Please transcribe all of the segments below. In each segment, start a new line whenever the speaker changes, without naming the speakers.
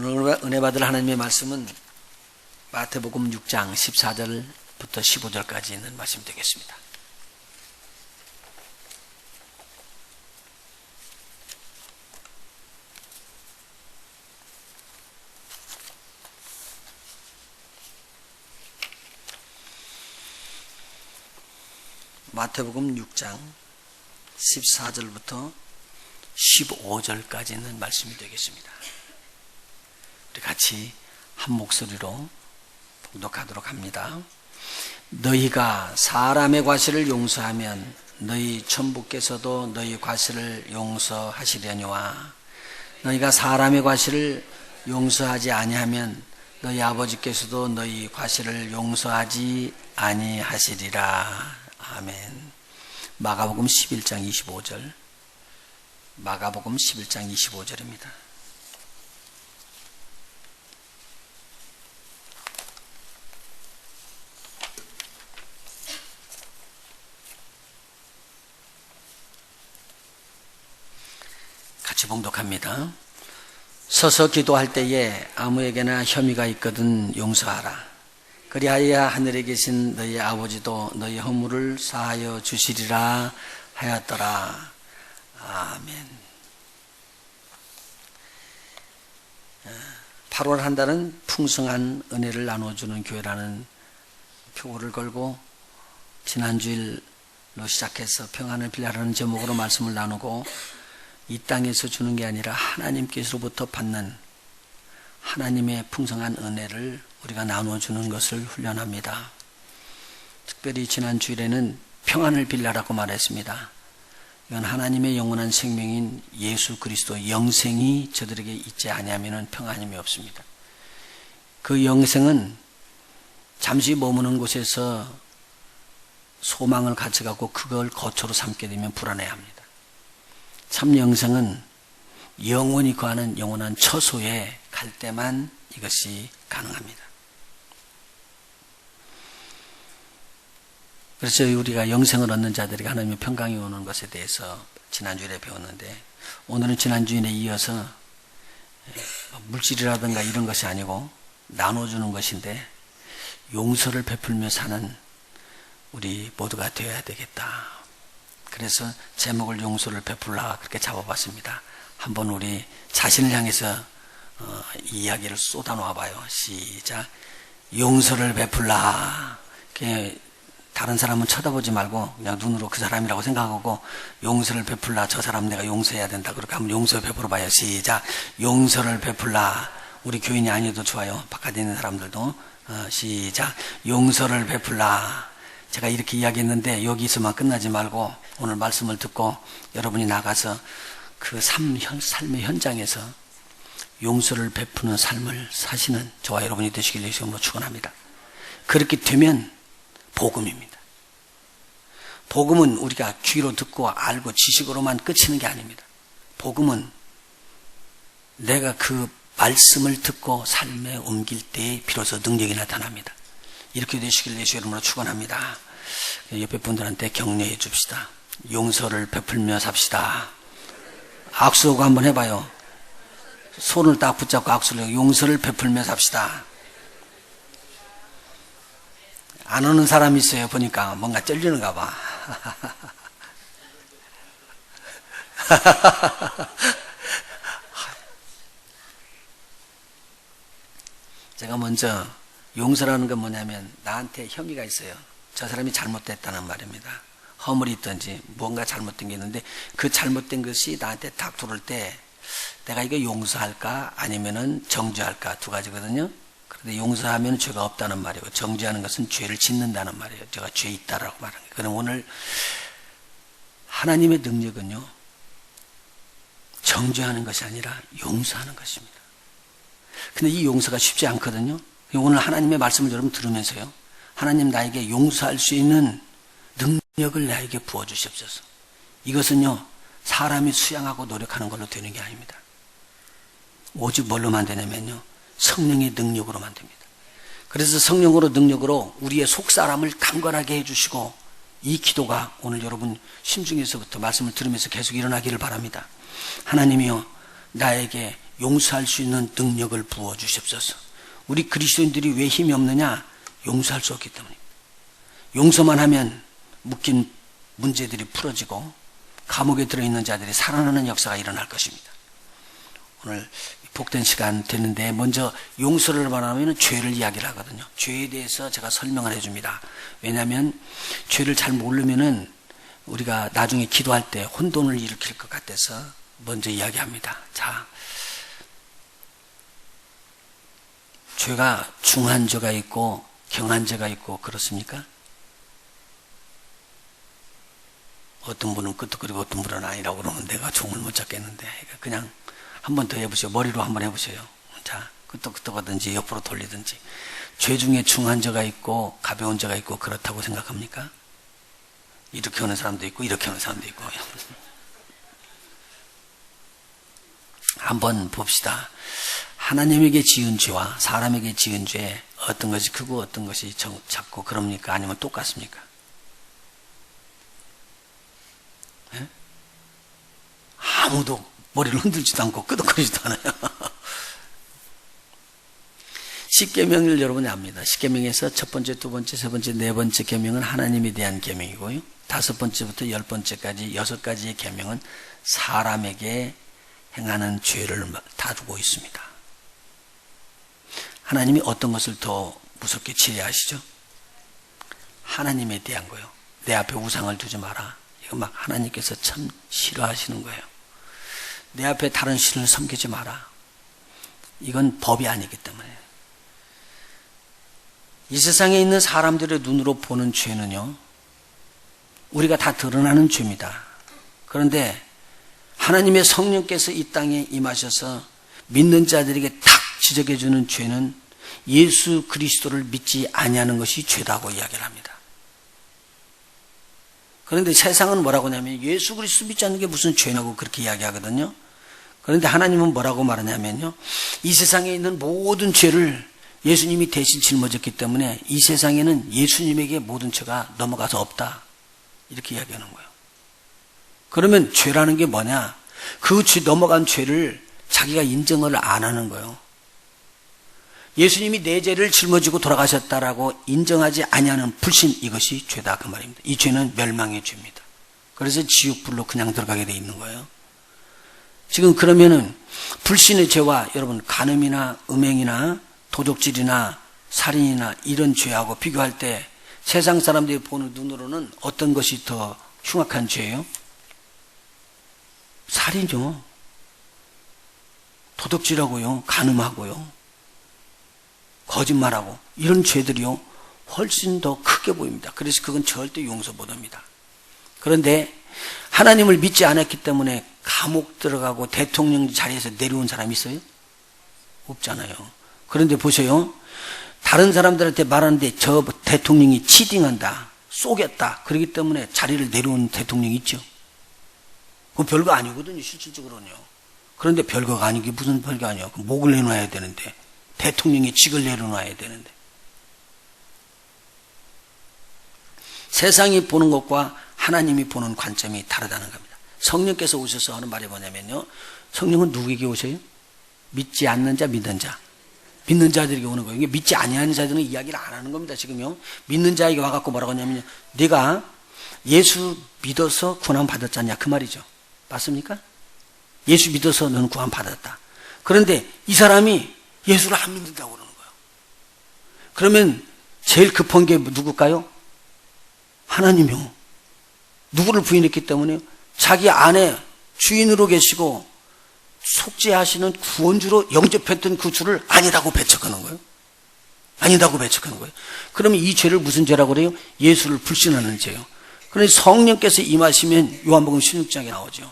오늘 은혜 받을 하나님의 말씀은 마태복음 6장 14절부터 15절까지 있는 말씀 되겠습니다. 마태복음 6장 14절부터 15절까지 있는 말씀이 되겠습니다. 우리 같이 한 목소리로 봉독하도록 합니다. 너희가 사람의 과실을 용서하면 너희 천부께서도 너희 과실을 용서하시려니와 너희가 사람의 과실을 용서하지 아니하면 너희 아버지께서도 너희 과실을 용서하지 아니하시리라. 아멘. 마가복음 11장 25절. 마가복음 11장 25절입니다. 같이 봉독합니다. 서서 기도할 때에 아무에게나 혐의가 있거든 용서하라. 그리하여 하늘에 계신 너희 아버지도 너희 허물을 사하여 주시리라 하였더라. 아멘. 8월 한 달은 풍성한 은혜를 나눠주는 교회라는 표어를 걸고 지난주일로 시작해서 평안을 빌라라는 제목으로 말씀을 나누고 이 땅에서 주는 게 아니라 하나님께서로부터 받는 하나님의 풍성한 은혜를 우리가 나눠주는 것을 훈련합니다. 특별히 지난 주일에는 평안을 빌라라고 말했습니다. 이건 하나님의 영원한 생명인 예수 그리스도 영생이 저들에게 있지 아니하면 평안함이 없습니다. 그 영생은 잠시 머무는 곳에서 소망을 가져가고 그걸 거처로 삼게 되면 불안해합니다. 참 영생은 영원히 거하는 영원한 처소에 갈 때만 이것이 가능합니다. 그래서 우리가 영생을 얻는 자들에게 하나님의 평강이 오는 것에 대해서 지난주에 배웠는데 오늘은 지난주에 이어서 물질이라든가 이런 것이 아니고 나눠주는 것인데 용서를 베풀며 사는 우리 모두가 되어야 되겠다. 그래서 제목을 용서를 베풀라 그렇게 잡아봤습니다. 한번 우리 자신을 향해서 이 이야기를 쏟아놓아 봐요. 시작. 용서를 베풀라. 다른 사람은 쳐다보지 말고 그냥 눈으로 그 사람이라고 생각하고 용서를 베풀라. 저 사람 내가 용서해야 된다. 그렇게 한번 용서 베풀어 봐요. 시작. 용서를 베풀라. 우리 교인이 아니어도 좋아요. 바깥에 있는 사람들도 시작. 용서를 베풀라. 제가 이렇게 이야기했는데 여기서만 끝나지 말고 오늘 말씀을 듣고 여러분이 나가서 그 삶의 현장에서 용서를 베푸는 삶을 사시는 저와 여러분이 되시길 예수님으로 축원합니다. 그렇게 되면 복음입니다. 복음은 우리가 귀로 듣고 알고 지식으로만 끝이는 게 아닙니다. 복음은 내가 그 말씀을 듣고 삶에 옮길 때에 비로소 능력이 나타납니다. 이렇게 되시길 예수 이름으로 축원합니다. 옆에 분들한테 격려해 줍시다. 용서를 베풀며 삽시다. 악수하고 한번 해봐요. 손을 딱 붙잡고 악수를 해요. 용서를 베풀며 삽시다. 안 오는 사람이 있어요. 보니까 뭔가 쩔리는가 봐. 제가 먼저 용서라는 건 뭐냐면 나한테 혐의가 있어요. 저 사람이 잘못됐다는 말입니다. 허물이 있든지 뭔가 잘못된 게 있는데 그 잘못된 것이 나한테 딱 들어올 때 내가 이거 용서할까 아니면은 정죄할까 두 가지거든요. 그런데 용서하면 죄가 없다는 말이고 정죄하는 것은 죄를 짓는다는 말이에요. 제가 죄 있다라고 말하는 거예요. 그럼 오늘 하나님의 능력은요. 정죄하는 것이 아니라 용서하는 것입니다. 근데 이 용서가 쉽지 않거든요. 오늘 하나님의 말씀을 여러분 들으면서요. 하나님 나에게 용서할 수 있는 능력을 나에게 부어주시옵소서. 이것은요. 사람이 수양하고 노력하는 걸로 되는 게 아닙니다. 오직 뭘로만 되냐면요. 성령의 능력으로만 됩니다. 그래서 성령으로 능력으로 우리의 속사람을 강건하게 해주시고 이 기도가 오늘 여러분 심중에서부터 말씀을 들으면서 계속 일어나기를 바랍니다. 하나님이여 나에게 용서할 수 있는 능력을 부어주십소서. 우리 그리스도인들이 왜 힘이 없느냐? 용서할 수 없기 때문입니다. 용서만 하면 묶인 문제들이 풀어지고 감옥에 들어있는 자들이 살아나는 역사가 일어날 것입니다. 오늘 복된 시간 됐는데 먼저 용서를 말하면 죄를 이야기를 하거든요. 죄에 대해서 제가 설명을 해줍니다. 왜냐하면 죄를 잘 모르면은 우리가 나중에 기도할 때 혼돈을 일으킬 것 같아서 먼저 이야기합니다. 자, 죄가 중한 죄가 있고 경한 죄가 있고 그렇습니까? 어떤 분은 끄떡거리고 어떤 분은 아니라고 그러면 내가 종을 못 잡겠는데 그냥 한 번 더 해보세요. 머리로 한번 해보세요. 자, 끄떡끄떡 하든지 옆으로 돌리든지. 죄 중에 중한 죄가 있고 가벼운 죄가 있고 그렇다고 생각합니까? 이렇게 하는 사람도 있고 이렇게 하는 사람도 있고. 한번 봅시다. 하나님에게 지은 죄와 사람에게 지은 죄 어떤 것이 크고 어떤 것이 작고 그럽니까? 아니면 똑같습니까? 네? 아무도 머리를 흔들지도 않고 끄덕거리지도 않아요. 십계명을 여러분이 압니다. 십계명에서 첫 번째, 두 번째, 세 번째, 네 번째 계명은 하나님에 대한 계명이고요. 다섯 번째부터 열 번째까지 여섯 가지의 계명은 사람에게 행하는 죄를 다루고 있습니다. 하나님이 어떤 것을 더 무섭게 치려하시죠? 하나님에 대한 거예요. 내 앞에 우상을 두지 마라. 이거 막 하나님께서 참 싫어하시는 거예요. 내 앞에 다른 신을 섬기지 마라. 이건 법이 아니기 때문에. 이 세상에 있는 사람들의 눈으로 보는 죄는요, 우리가 다 드러나는 죄입니다. 그런데 하나님의 성령께서 이 땅에 임하셔서 믿는 자들에게 탁 지적해 주는 죄는 예수 그리스도를 믿지 아니하는 것이 죄다고 이야기를 합니다. 그런데 세상은 뭐라고 하냐면 예수 그리스도 믿지 않는 게 무슨 죄냐고 그렇게 이야기하거든요. 그런데 하나님은 뭐라고 말하냐면요, 이 세상에 있는 모든 죄를 예수님이 대신 짊어졌기 때문에 이 세상에는 예수님에게 모든 죄가 넘어가서 없다, 이렇게 이야기하는 거예요. 그러면 죄라는 게 뭐냐? 그 죄 넘어간 죄를 자기가 인정을 안 하는 거예요. 예수님이 내 죄를 짊어지고 돌아가셨다라고 인정하지 아니하는 불신, 이것이 죄다 그 말입니다. 이 죄는 멸망의 죄입니다. 그래서 지옥불로 그냥 들어가게 돼 있는 거예요. 지금 그러면은 불신의 죄와 여러분 간음이나 음행이나 도적질이나 살인이나 이런 죄하고 비교할 때 세상 사람들이 보는 눈으로는 어떤 것이 더 흉악한 죄예요? 살인이죠. 도둑질하고요, 간음하고요, 거짓말하고 이런 죄들이요 훨씬 더 크게 보입니다. 그래서 그건 절대 용서 못합니다. 그런데 하나님을 믿지 않았기 때문에 감옥 들어가고 대통령 자리에서 내려온 사람이 있어요? 없잖아요. 그런데 보세요, 다른 사람들한테 말하는데 저 대통령이 치딩한다, 쏘겠다, 그렇기 때문에 자리를 내려온 대통령이 있죠. 그거 별거 아니거든요, 실질적으로는요. 그런데 별거가 아니게 무슨 별거 아니에요. 목을 내놔야 되는데, 대통령이 직을 내려놔야 되는데. 세상이 보는 것과 하나님이 보는 관점이 다르다는 겁니다. 성령께서 오셔서 하는 말이 뭐냐면요, 성령은 누구에게 오셔요? 믿지 않는 자, 믿는 자. 믿는 자들에게 오는 거예요. 믿지 아니하는 자들은 이야기를 안 하는 겁니다. 지금요, 믿는 자에게 와갖고 뭐라고 하냐면요, 네가 예수 믿어서 구원 받았지 않냐, 그 말이죠. 맞습니까? 예수 믿어서 너는 구원 받았다. 그런데 이 사람이 예수를 안 믿는다고 그러는 거예요. 그러면 제일 급한 게 누굴까요? 하나님이요. 누구를 부인했기 때문에 자기 안에 주인으로 계시고 속죄하시는 구원주로 영접했던 그 주를 아니라고 배척하는 거예요. 아니라고 배척하는 거예요. 그러면 이 죄를 무슨 죄라고 그래요? 예수를 불신하는 죄요. 그런데 성령께서 임하시면 요한복음 16장에 나오죠.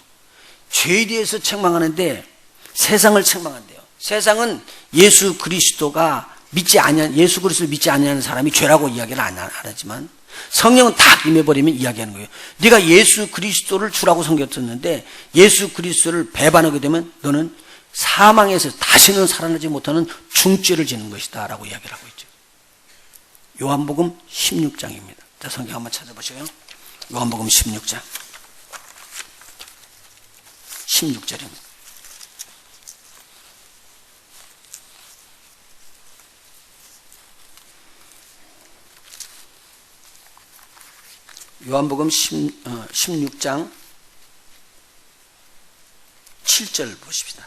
죄에 대해서 책망하는데 세상을 책망한대요. 세상은 예수 그리스도가 믿지 아니한, 예수 그리스도를 믿지 아니하는 사람이 죄라고 이야기를 안 하지만 성령은 딱 임해버리면 이야기하는 거예요. 네가 예수 그리스도를 주라고 섬겼었는데 예수 그리스도를 배반하게 되면 너는 사망에서 다시는 살아나지 못하는 중죄를 짓는 것이다 라고 이야기를 하고 있죠. 요한복음 16장입니다. 자, 성경 한번 찾아보세요. 요한복음 16장 16절입니다. 요한복음 16장 7절 보십시다.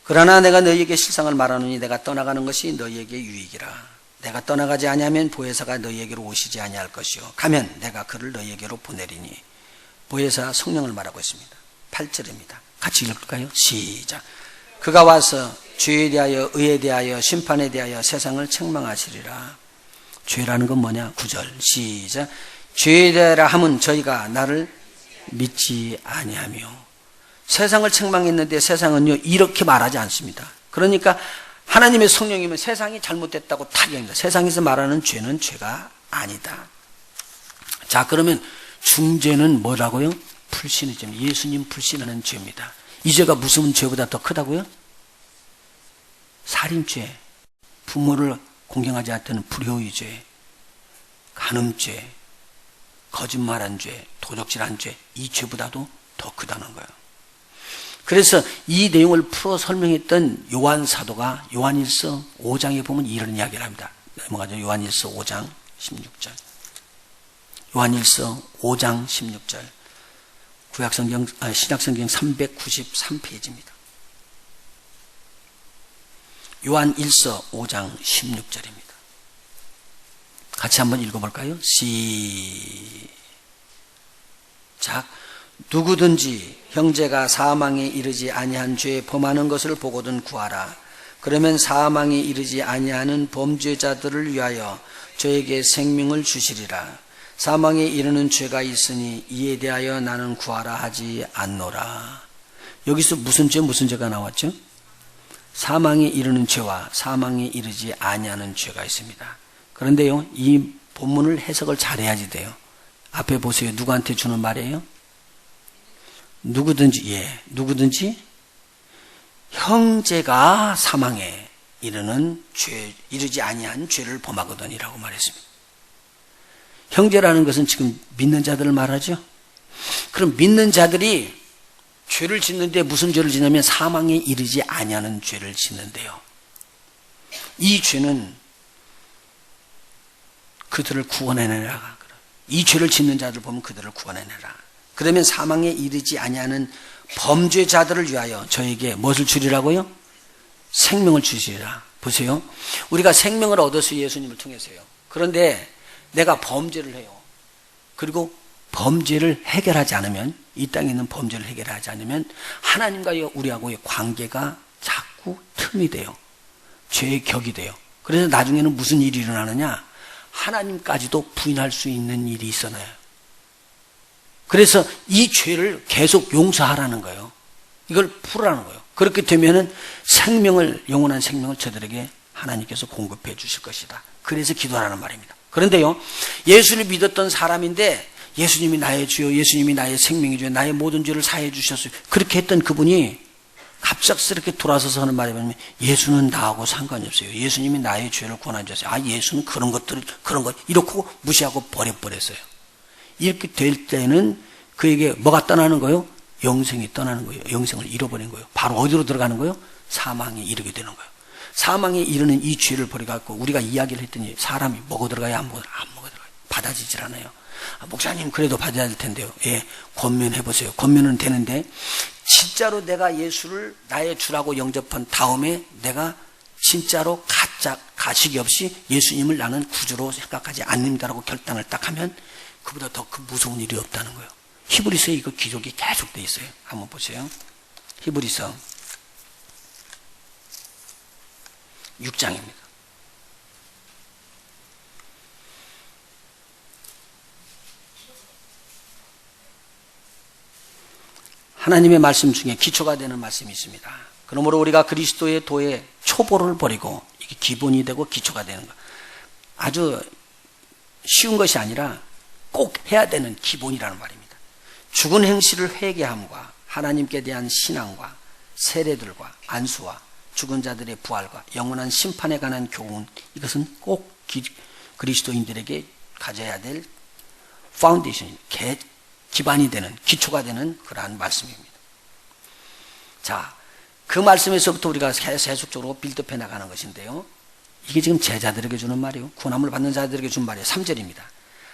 그러나 내가 너희에게 실상을 말하노니 내가 떠나가는 것이 너희에게 유익이라. 내가 떠나가지 아니하면 보혜사가 너희에게로 오시지 아니할 것이요 가면 내가 그를 너희에게로 보내리니. 보혜사 성령을 말하고 있습니다. 8절입니다. 같이 읽을까요? 시작. 그가 와서 죄에 대하여 의에 대하여 심판에 대하여 세상을 책망하시리라. 죄라는 건 뭐냐? 9절 시작. 죄에 대하여 함은 저희가 나를 믿지 아니하며. 세상을 책망했는데 세상은요 이렇게 말하지 않습니다. 그러니까 하나님의 성령이면 세상이 잘못됐다고 타격합니다. 세상에서 말하는 죄는 죄가 아니다. 자, 그러면 중죄는 뭐라고요? 불신의 죄. 예수님 불신하는 죄입니다. 이 죄가 무슨 죄보다 더 크다고요? 살인죄, 부모를 공경하지 않다는 불효의 죄, 간음죄, 거짓말한 죄, 도적질한 죄, 이 죄보다도 더 크다는 거예요. 그래서 이 내용을 풀어 설명했던 요한 사도가 요한일서 5장에 보면 이런 이야기를 합니다. 넘어가죠. 요한일서 5장 16절. 요한일서 5장 16절. 신약성경 393페이지입니다. 요한일서 5장 16절입니다. 같이 한번 읽어볼까요? 시작. 누구든지 형제가 사망에 이르지 아니한 죄에 범하는 것을 보거든 구하라. 그러면 사망에 이르지 아니하는 범죄자들을 위하여 저에게 생명을 주시리라. 사망에 이르는 죄가 있으니 이에 대하여 나는 구하라 하지 않노라. 여기서 무슨 죄가 나왔죠? 사망에 이르는 죄와 사망에 이르지 아니하는 죄가 있습니다. 그런데요, 이 본문을 해석을 잘해야지 돼요. 앞에 보세요. 누구한테 주는 말이에요? 누구든지 형제가 사망에 이르지 아니한 죄를 범하거든이라고 말했습니다. 형제라는 것은 지금 믿는 자들을 말하죠. 그럼 믿는 자들이 죄를 짓는데 무슨 죄를 짓냐면 사망에 이르지 아니하는 죄를 짓는데요. 이 죄는 그들을 구원해내라. 이 죄를 짓는 자들 보면 그들을 구원해내라. 그러면 사망에 이르지 아니하는 범죄자들을 위하여 저에게 무엇을 주리라고요? 생명을 주시리라. 보세요. 우리가 생명을 얻었어요. 예수님을 통해서요. 그런데 내가 범죄를 해요. 그리고 범죄를 해결하지 않으면, 이 땅에 있는 범죄를 해결하지 않으면 하나님과 우리하고의 관계가 자꾸 틈이 돼요. 죄의 격이 돼요. 그래서 나중에는 무슨 일이 일어나느냐? 하나님까지도 부인할 수 있는 일이 있어요. 그래서 이 죄를 계속 용서하라는 거예요. 이걸 풀으라는 거예요. 그렇게 되면은 영원한 생명을 저들에게 하나님께서 공급해 주실 것이다. 그래서 기도하라는 말입니다. 그런데요, 예수를 믿었던 사람인데 예수님이 나의 주요, 예수님이 나의 생명이죠, 나의 모든 죄를 사해 주셨어요. 그렇게 했던 그분이 갑작스럽게 돌아서서 하는 말이 뭐냐면 예수는 나하고 상관이 없어요. 예수님이 나의 죄를 구원해 주셨어요. 예수는 그런 것 이렇게 무시하고 버려버렸어요. 이렇게 될 때는 그에게 뭐가 떠나는 거예요? 영생이 떠나는 거예요. 영생을 잃어버린 거예요. 바로 어디로 들어가는 거예요? 사망에 이르게 되는 거예요. 사망에 이르는 이 죄를 버려갖고 우리가 이야기를 했더니 사람이 먹어 들어가요? 안 먹어 들어가요? 받아지질 않아요. 목사님 그래도 받아야 될 텐데요. 예, 권면해보세요. 권면은 되는데 진짜로 내가 예수를 나의 주라고 영접한 다음에 내가 진짜로 가식이 없이 예수님을 나는 구주로 생각하지 않는다라고 결단을 딱 하면 그보다 더 큰 무서운 일이 없다는 거예요. 히브리서에 이거 기록이 계속 돼 있어요. 한번 보세요. 히브리서 6장입니다. 하나님의 말씀 중에 기초가 되는 말씀이 있습니다. 그러므로 우리가 그리스도의 도의 초보를 버리고 이게 기본이 되고 기초가 되는 것. 아주 쉬운 것이 아니라 꼭 해야 되는 기본이라는 말입니다. 죽은 행실을 회개함과 하나님께 대한 신앙과 세례들과 안수와 죽은 자들의 부활과 영원한 심판에 관한 교훈, 이것은 꼭 그리스도인들에게 가져야 될 파운데이션, 기반이 되는, 기초가 되는 그러한 말씀입니다. 자, 그 말씀에서부터 우리가 계속적으로 빌드업해 나가는 것인데요. 이게 지금 제자들에게 주는 말이에요. 구원함을 받는 자들에게 준 말이에요. 3절입니다.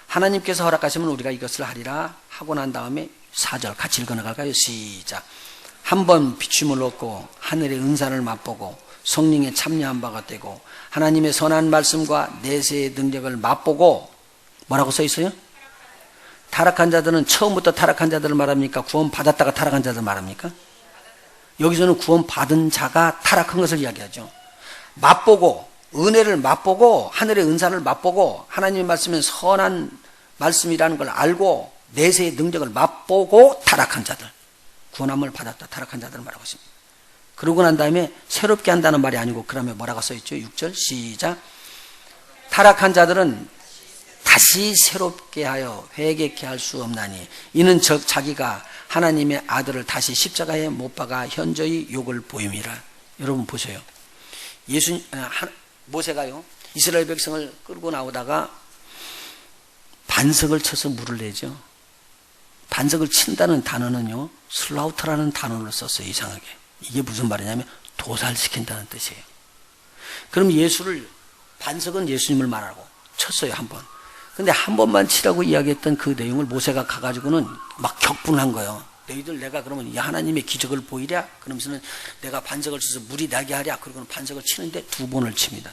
하나님께서 허락하시면 우리가 이것을 하리라 하고 난 다음에 4절 같이 읽어 나갈까요? 시작. 한번 비춤을 얻고 하늘의 은사를 맛보고 성령에 참여한 바가 되고 하나님의 선한 말씀과 내세의 능력을 맛보고 뭐라고 써 있어요? 타락한 자들은 처음부터 타락한 자들을 말합니까? 구원 받았다가 타락한 자들 말합니까? 여기서는 구원 받은 자가 타락한 것을 이야기하죠. 맛보고 은혜를 맛보고 하늘의 은사를 맛보고 하나님의 말씀은 선한 말씀이라는 걸 알고 내세의 능력을 맛보고 타락한 자들, 구원함을 받았다 타락한 자들을 말하고 있습니다. 그러고 난 다음에 새롭게 한다는 말이 아니고 그러면 뭐라고 써있죠? 6절 시작. 타락한 자들은 다시 새롭게 하여 회개케 할 수 없나니 이는 즉 자기가 하나님의 아들을 다시 십자가에 못 박아 현저히 욕을 보임이라. 여러분 보세요. 모세가요 이스라엘 백성을 끌고 나오다가 반석을 쳐서 물을 내죠. 반석을 친다는 단어는요 슬라우터라는 단어를 썼어요. 이상하게. 이게 무슨 말이냐면 도살시킨다는 뜻이에요. 그럼 반석은 예수님을 말하고 쳤어요. 한 번. 근데 한 번만 치라고 이야기했던 그 내용을 모세가 가가지고는 막 격분한 거예요. 너희들 내가 그러면 하나님의 기적을 보이랴? 그러면서는 내가 반석을 쳐서 물이 나게 하랴? 그러고는 반석을 치는데 2번을 칩니다.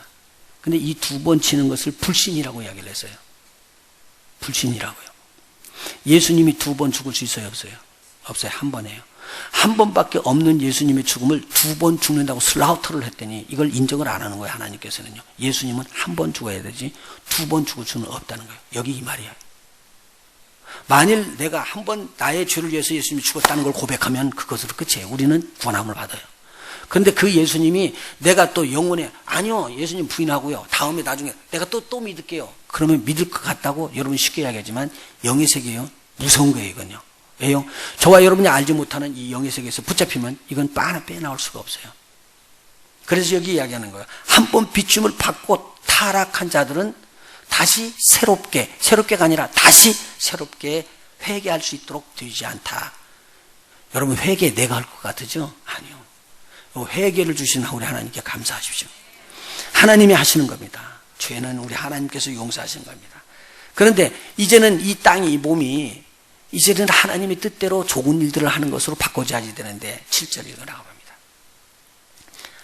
근데 이 2번 치는 것을 불신이라고 이야기를 했어요. 불신이라고요. 예수님이 2번 죽을 수 있어요? 없어요? 없어요. 한 번이에요. 한 번밖에 없는 예수님의 죽음을 2번 죽는다고 슬라우터를 했더니 이걸 인정을 안 하는 거예요. 하나님께서는요. 예수님은 한 번 죽어야 되지 2번 죽을 수는 없다는 거예요. 여기 이 말이야. 만일 내가 한 번 나의 죄를 위해서 예수님이 죽었다는 걸 고백하면 그것으로 끝이에요. 우리는 구원함을 받아요. 그런데 그 예수님이 내가 또 영혼에 아니요 예수님 부인하고요. 다음에 나중에 내가 또 믿을게요. 그러면 믿을 것 같다고 여러분 쉽게 이야기하지만 영의 세계요. 무서운 거예요. 이건요. 왜요? 저와 여러분이 알지 못하는 이 영의 세계에서 붙잡히면 이건 하나 빼나올 수가 없어요. 그래서 여기 이야기하는 거예요. 한 번 비춤을 받고 타락한 자들은 다시 새롭게가 아니라 다시 새롭게 회개할 수 있도록 되지 않다. 여러분 회개 내가 할 것 같으죠? 아니요. 회개를 주신 우리 하나님께 감사하십시오. 하나님이 하시는 겁니다. 죄는 우리 하나님께서 용서하시는 겁니다. 그런데 이제는 이 땅이 이 몸이 이제는 하나님의 뜻대로 좋은 일들을 하는 것으로 바꿔줘야 되는데 7절 읽으라고 합니다.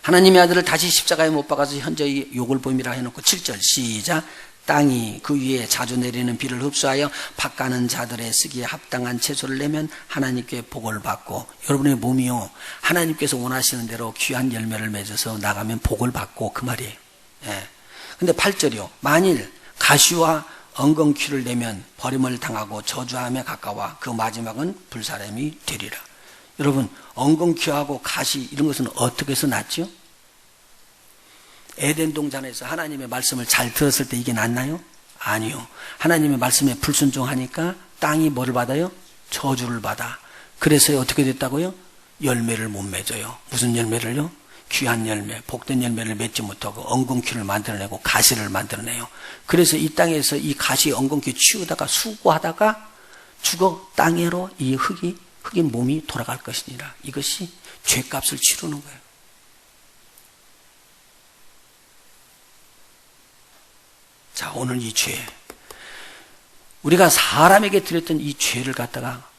하나님의 아들을 다시 십자가에 못 박아서 현저히 욕을 보임이라 해놓고 7절 시작. 땅이 그 위에 자주 내리는 비를 흡수하여 밭가는 자들의 쓰기에 합당한 채소를 내면 하나님께 복을 받고 여러분의 몸이요 하나님께서 원하시는 대로 귀한 열매를 맺어서 나가면 복을 받고 그 말이에요. 예. 근데 8절이요. 만일 가시와 엉겅퀴를 내면 버림을 당하고 저주함에 가까워 그 마지막은 불사람이 되리라. 여러분 엉겅퀴하고 가시 이런 것은 어떻게 해서 났죠? 에덴 동산에서 하나님의 말씀을 잘 들었을 때 이게 낫나요? 아니요. 하나님의 말씀에 불순종하니까 땅이 뭐를 받아요? 저주를 받아. 그래서 어떻게 됐다고요? 열매를 못 맺어요. 무슨 열매를요? 귀한 열매, 복된 열매를 맺지 못하고 엉겅퀴를 만들어내고 가시를 만들어내요. 그래서 이 땅에서 이 가시 엉겅퀴 치우다가 수고하다가 죽어 땅으로 이 흙인 몸이 돌아갈 것이니라. 이것이 죄값을 치르는 거예요. 자, 오늘 이 죄, 우리가 사람에게 드렸던 이 죄를 갖다가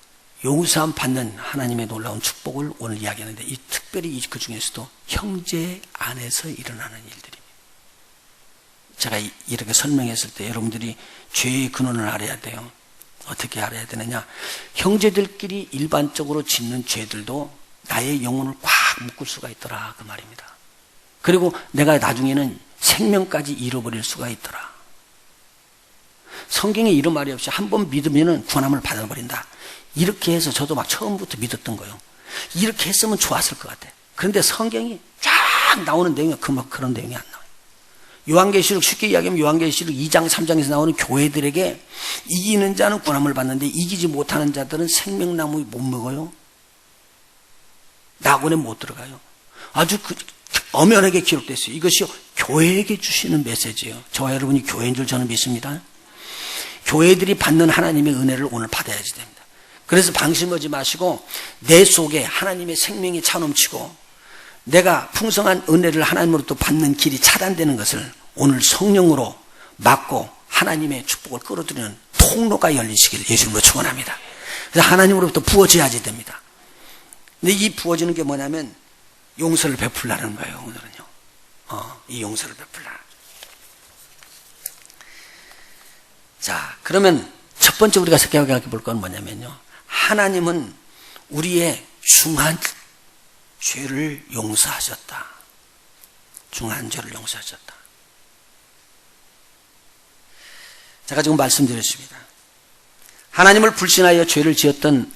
용서함 받는 하나님의 놀라운 축복을 오늘 이야기하는데 이 특별히 그 중에서도 형제 안에서 일어나는 일들입니다. 제가 이렇게 설명했을 때 여러분들이 죄의 근원을 알아야 돼요. 어떻게 알아야 되느냐? 형제들끼리 일반적으로 짓는 죄들도 나의 영혼을 꽉 묶을 수가 있더라 그 말입니다. 그리고 내가 나중에는 생명까지 잃어버릴 수가 있더라. 성경에 이런 말이 없이 한 번 믿으면 구원함을 받아버린다. 이렇게 해서 저도 막 처음부터 믿었던 거예요. 이렇게 했으면 좋았을 것 같아. 그런데 성경이 쫙 나오는 내용이 그런 내용이 안 나와요. 요한계시록 쉽게 이야기하면 요한계시록 2장 3장에서 나오는 교회들에게 이기는 자는 구원함을 받는데 이기지 못하는 자들은 생명나무 못 먹어요. 낙원에 못 들어가요. 아주 엄연하게 기록됐어요. 이것이 교회에게 주시는 메시지예요. 저와 여러분이 교회인 줄 저는 믿습니다. 교회들이 받는 하나님의 은혜를 오늘 받아야지 됩니다. 그래서 방심하지 마시고 내 속에 하나님의 생명이 차넘치고 내가 풍성한 은혜를 하나님으로부터 받는 길이 차단되는 것을 오늘 성령으로 막고 하나님의 축복을 끌어들이는 통로가 열리시길 예수님으로 축원합니다. 그래서 하나님으로부터 부어져야지 됩니다. 근데 이 부어지는 게 뭐냐면 용서를 베풀라는 거예요. 오늘은요. 이 용서를 베풀라. 자, 그러면 첫 번째 우리가 생각해 볼 건 뭐냐면요. 하나님은 우리의 중한 죄를 용서하셨다. 중한 죄를 용서하셨다. 제가 지금 말씀드렸습니다. 하나님을 불신하여 죄를 지었던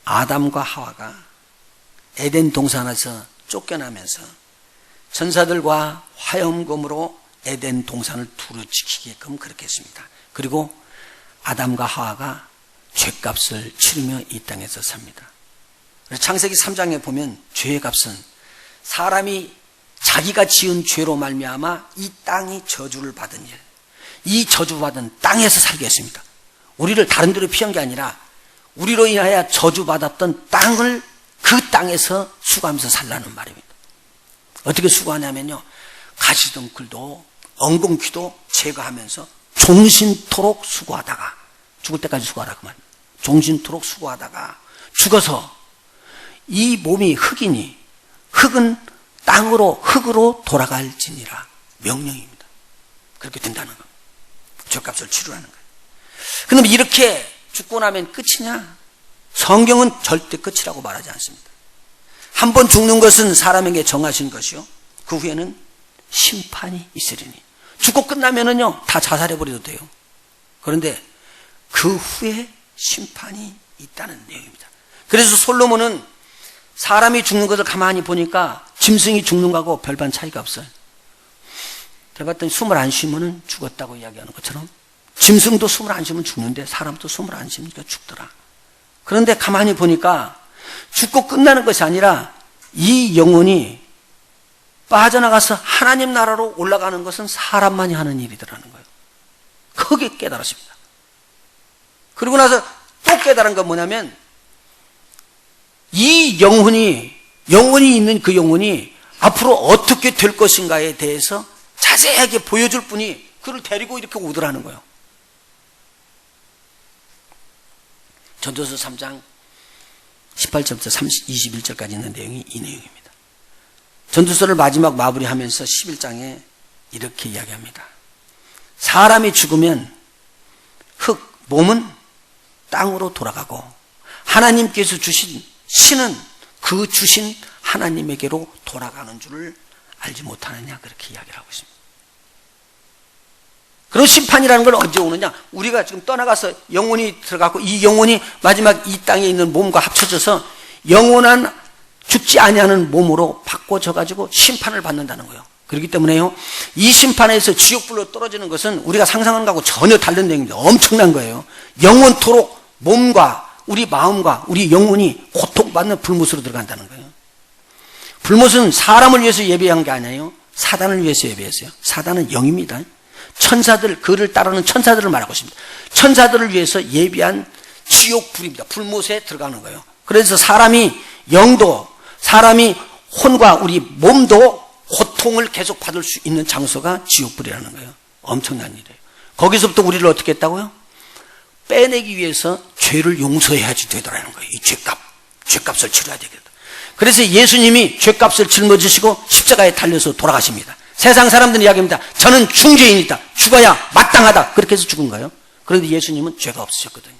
아담과 하와가 에덴 동산에서 쫓겨나면서 천사들과 화염검으로 에덴 동산을 두루 지키게끔 그렇게 했습니다. 그리고 아담과 하와가 죄값을 치르며 이 땅에서 삽니다. 창세기 3장에 보면 죄의 값은 사람이 자기가 지은 죄로 말미암아 이 땅이 저주를 받은 일, 이 저주받은 땅에서 살게 했습니다. 우리를 다른 데로 피한 게 아니라 우리로 인하여 저주받았던 땅을 그 땅에서 수고하면서 살라는 말입니다. 어떻게 수고하냐면요, 가시덩굴도 엉겅퀴도 제거하면서 종신토록 수고하다가, 죽을 때까지 수고하라 그 말입니다. 종신토록 수고하다가 죽어서 이 몸이 흙이니 흙은 땅으로 흙으로 돌아갈지니라 명령입니다. 그렇게 된다는 겁니다. 죄값을 치르라는 거예요. 그럼 이렇게 죽고 나면 끝이냐? 성경은 절대 끝이라고 말하지 않습니다. 한 번 죽는 것은 사람에게 정하신 것이요, 그 후에는 심판이 있으리니. 죽고 끝나면은요 다 자살해버려도 돼요. 그런데 그 후에 심판이 있다는 내용입니다. 그래서 솔로몬은 사람이 죽는 것을 가만히 보니까 짐승이 죽는 거하고 별반 차이가 없어요. 제가 봤더니 숨을 안 쉬면은 죽었다고 이야기하는 것처럼 짐승도 숨을 안 쉬면 죽는데 사람도 숨을 안 쉬니까 죽더라. 그런데 가만히 보니까 죽고 끝나는 것이 아니라 이 영혼이 빠져나가서 하나님 나라로 올라가는 것은 사람만이 하는 일이더라는 거예요. 크게 깨달았습니다. 그리고 나서 또 깨달은 건 뭐냐면 이 영혼이 있는 그 영혼이 앞으로 어떻게 될 것인가에 대해서 자세하게 보여줄 분이 그를 데리고 이렇게 오더라는 거예요. 전도서 3장 18절부터 21절까지 있는 내용이 이 내용입니다. 전도서를 마지막 마무리하면서 11장에 이렇게 이야기합니다. 사람이 죽으면 몸은 땅으로 돌아가고 하나님께서 주신 신은 그 주신 하나님에게로 돌아가는 줄을 알지 못하느냐, 그렇게 이야기를 하고 있습니다. 그런 심판이라는 건 언제 오느냐? 우리가 지금 떠나가서 영혼이 들어가고 이 영혼이 마지막 이 땅에 있는 몸과 합쳐져서 영원한 죽지 아니하는 몸으로 바꿔져 가지고 심판을 받는다는 거예요. 그렇기 때문에요, 이 심판에서 지옥불로 떨어지는 것은 우리가 상상하는 것하고 전혀 다른 내용입니다. 엄청난 거예요. 영원토록 몸과 우리 마음과 우리 영혼이 고통받는 불못으로 들어간다는 거예요. 불못은 사람을 위해서 예배한 게 아니에요. 사단을 위해서 예배했어요. 사단은 영입니다. 천사들, 그를 따르는 천사들을 말하고 있습니다. 천사들을 위해서 예비한 지옥불입니다. 불못에 들어가는 거예요. 그래서 사람이 영도, 사람이 혼과 우리 몸도 고통을 계속 받을 수 있는 장소가 지옥불이라는 거예요. 엄청난 일이에요. 거기서부터 우리를 어떻게 했다고요? 빼내기 위해서 죄를 용서해야지 되더라는 거예요. 이 죄값을 치러야 되겠다. 그래서 예수님이 죄값을 짊어지시고 십자가에 달려서 돌아가십니다. 세상 사람들은 이야기합니다. 저는 중죄인이다. 죽어야 마땅하다. 그렇게 해서 죽은 거예요. 그런데 예수님은 죄가 없으셨거든요.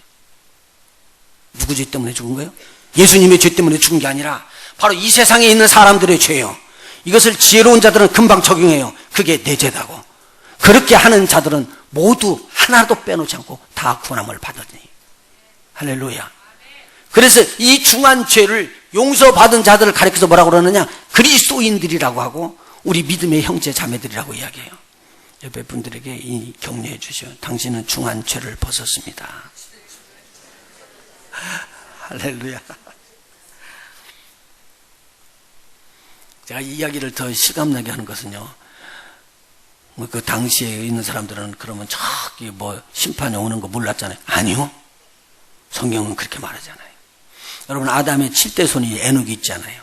누구 죄 때문에 죽은 거예요? 예수님의 죄 때문에 죽은 게 아니라 바로 이 세상에 있는 사람들의 죄요. 이것을 지혜로운 자들은 금방 적용해요. 그게 내 죄다고. 그렇게 하는 자들은 모두 하나도 빼놓지 않고 다 구원함을 받았니. 할렐루야. 그래서 이 중한 죄를 용서받은 자들을 가리켜서 뭐라고 그러느냐? 그리스도인들이라고 하고 우리 믿음의 형제 자매들이라고 이야기해요. 옆에 분들에게 이 격려해 주시오. 당신은 중한 죄를 벗었습니다. 할렐루야. 제가 이 이야기를 더 실감나게 하는 것은요, 그 당시에 있는 사람들은 그러면 저기 심판이 오는 거 몰랐잖아요. 아니요. 성경은 그렇게 말하잖아요. 여러분, 아담의 7대 손이 에녹이 있잖아요.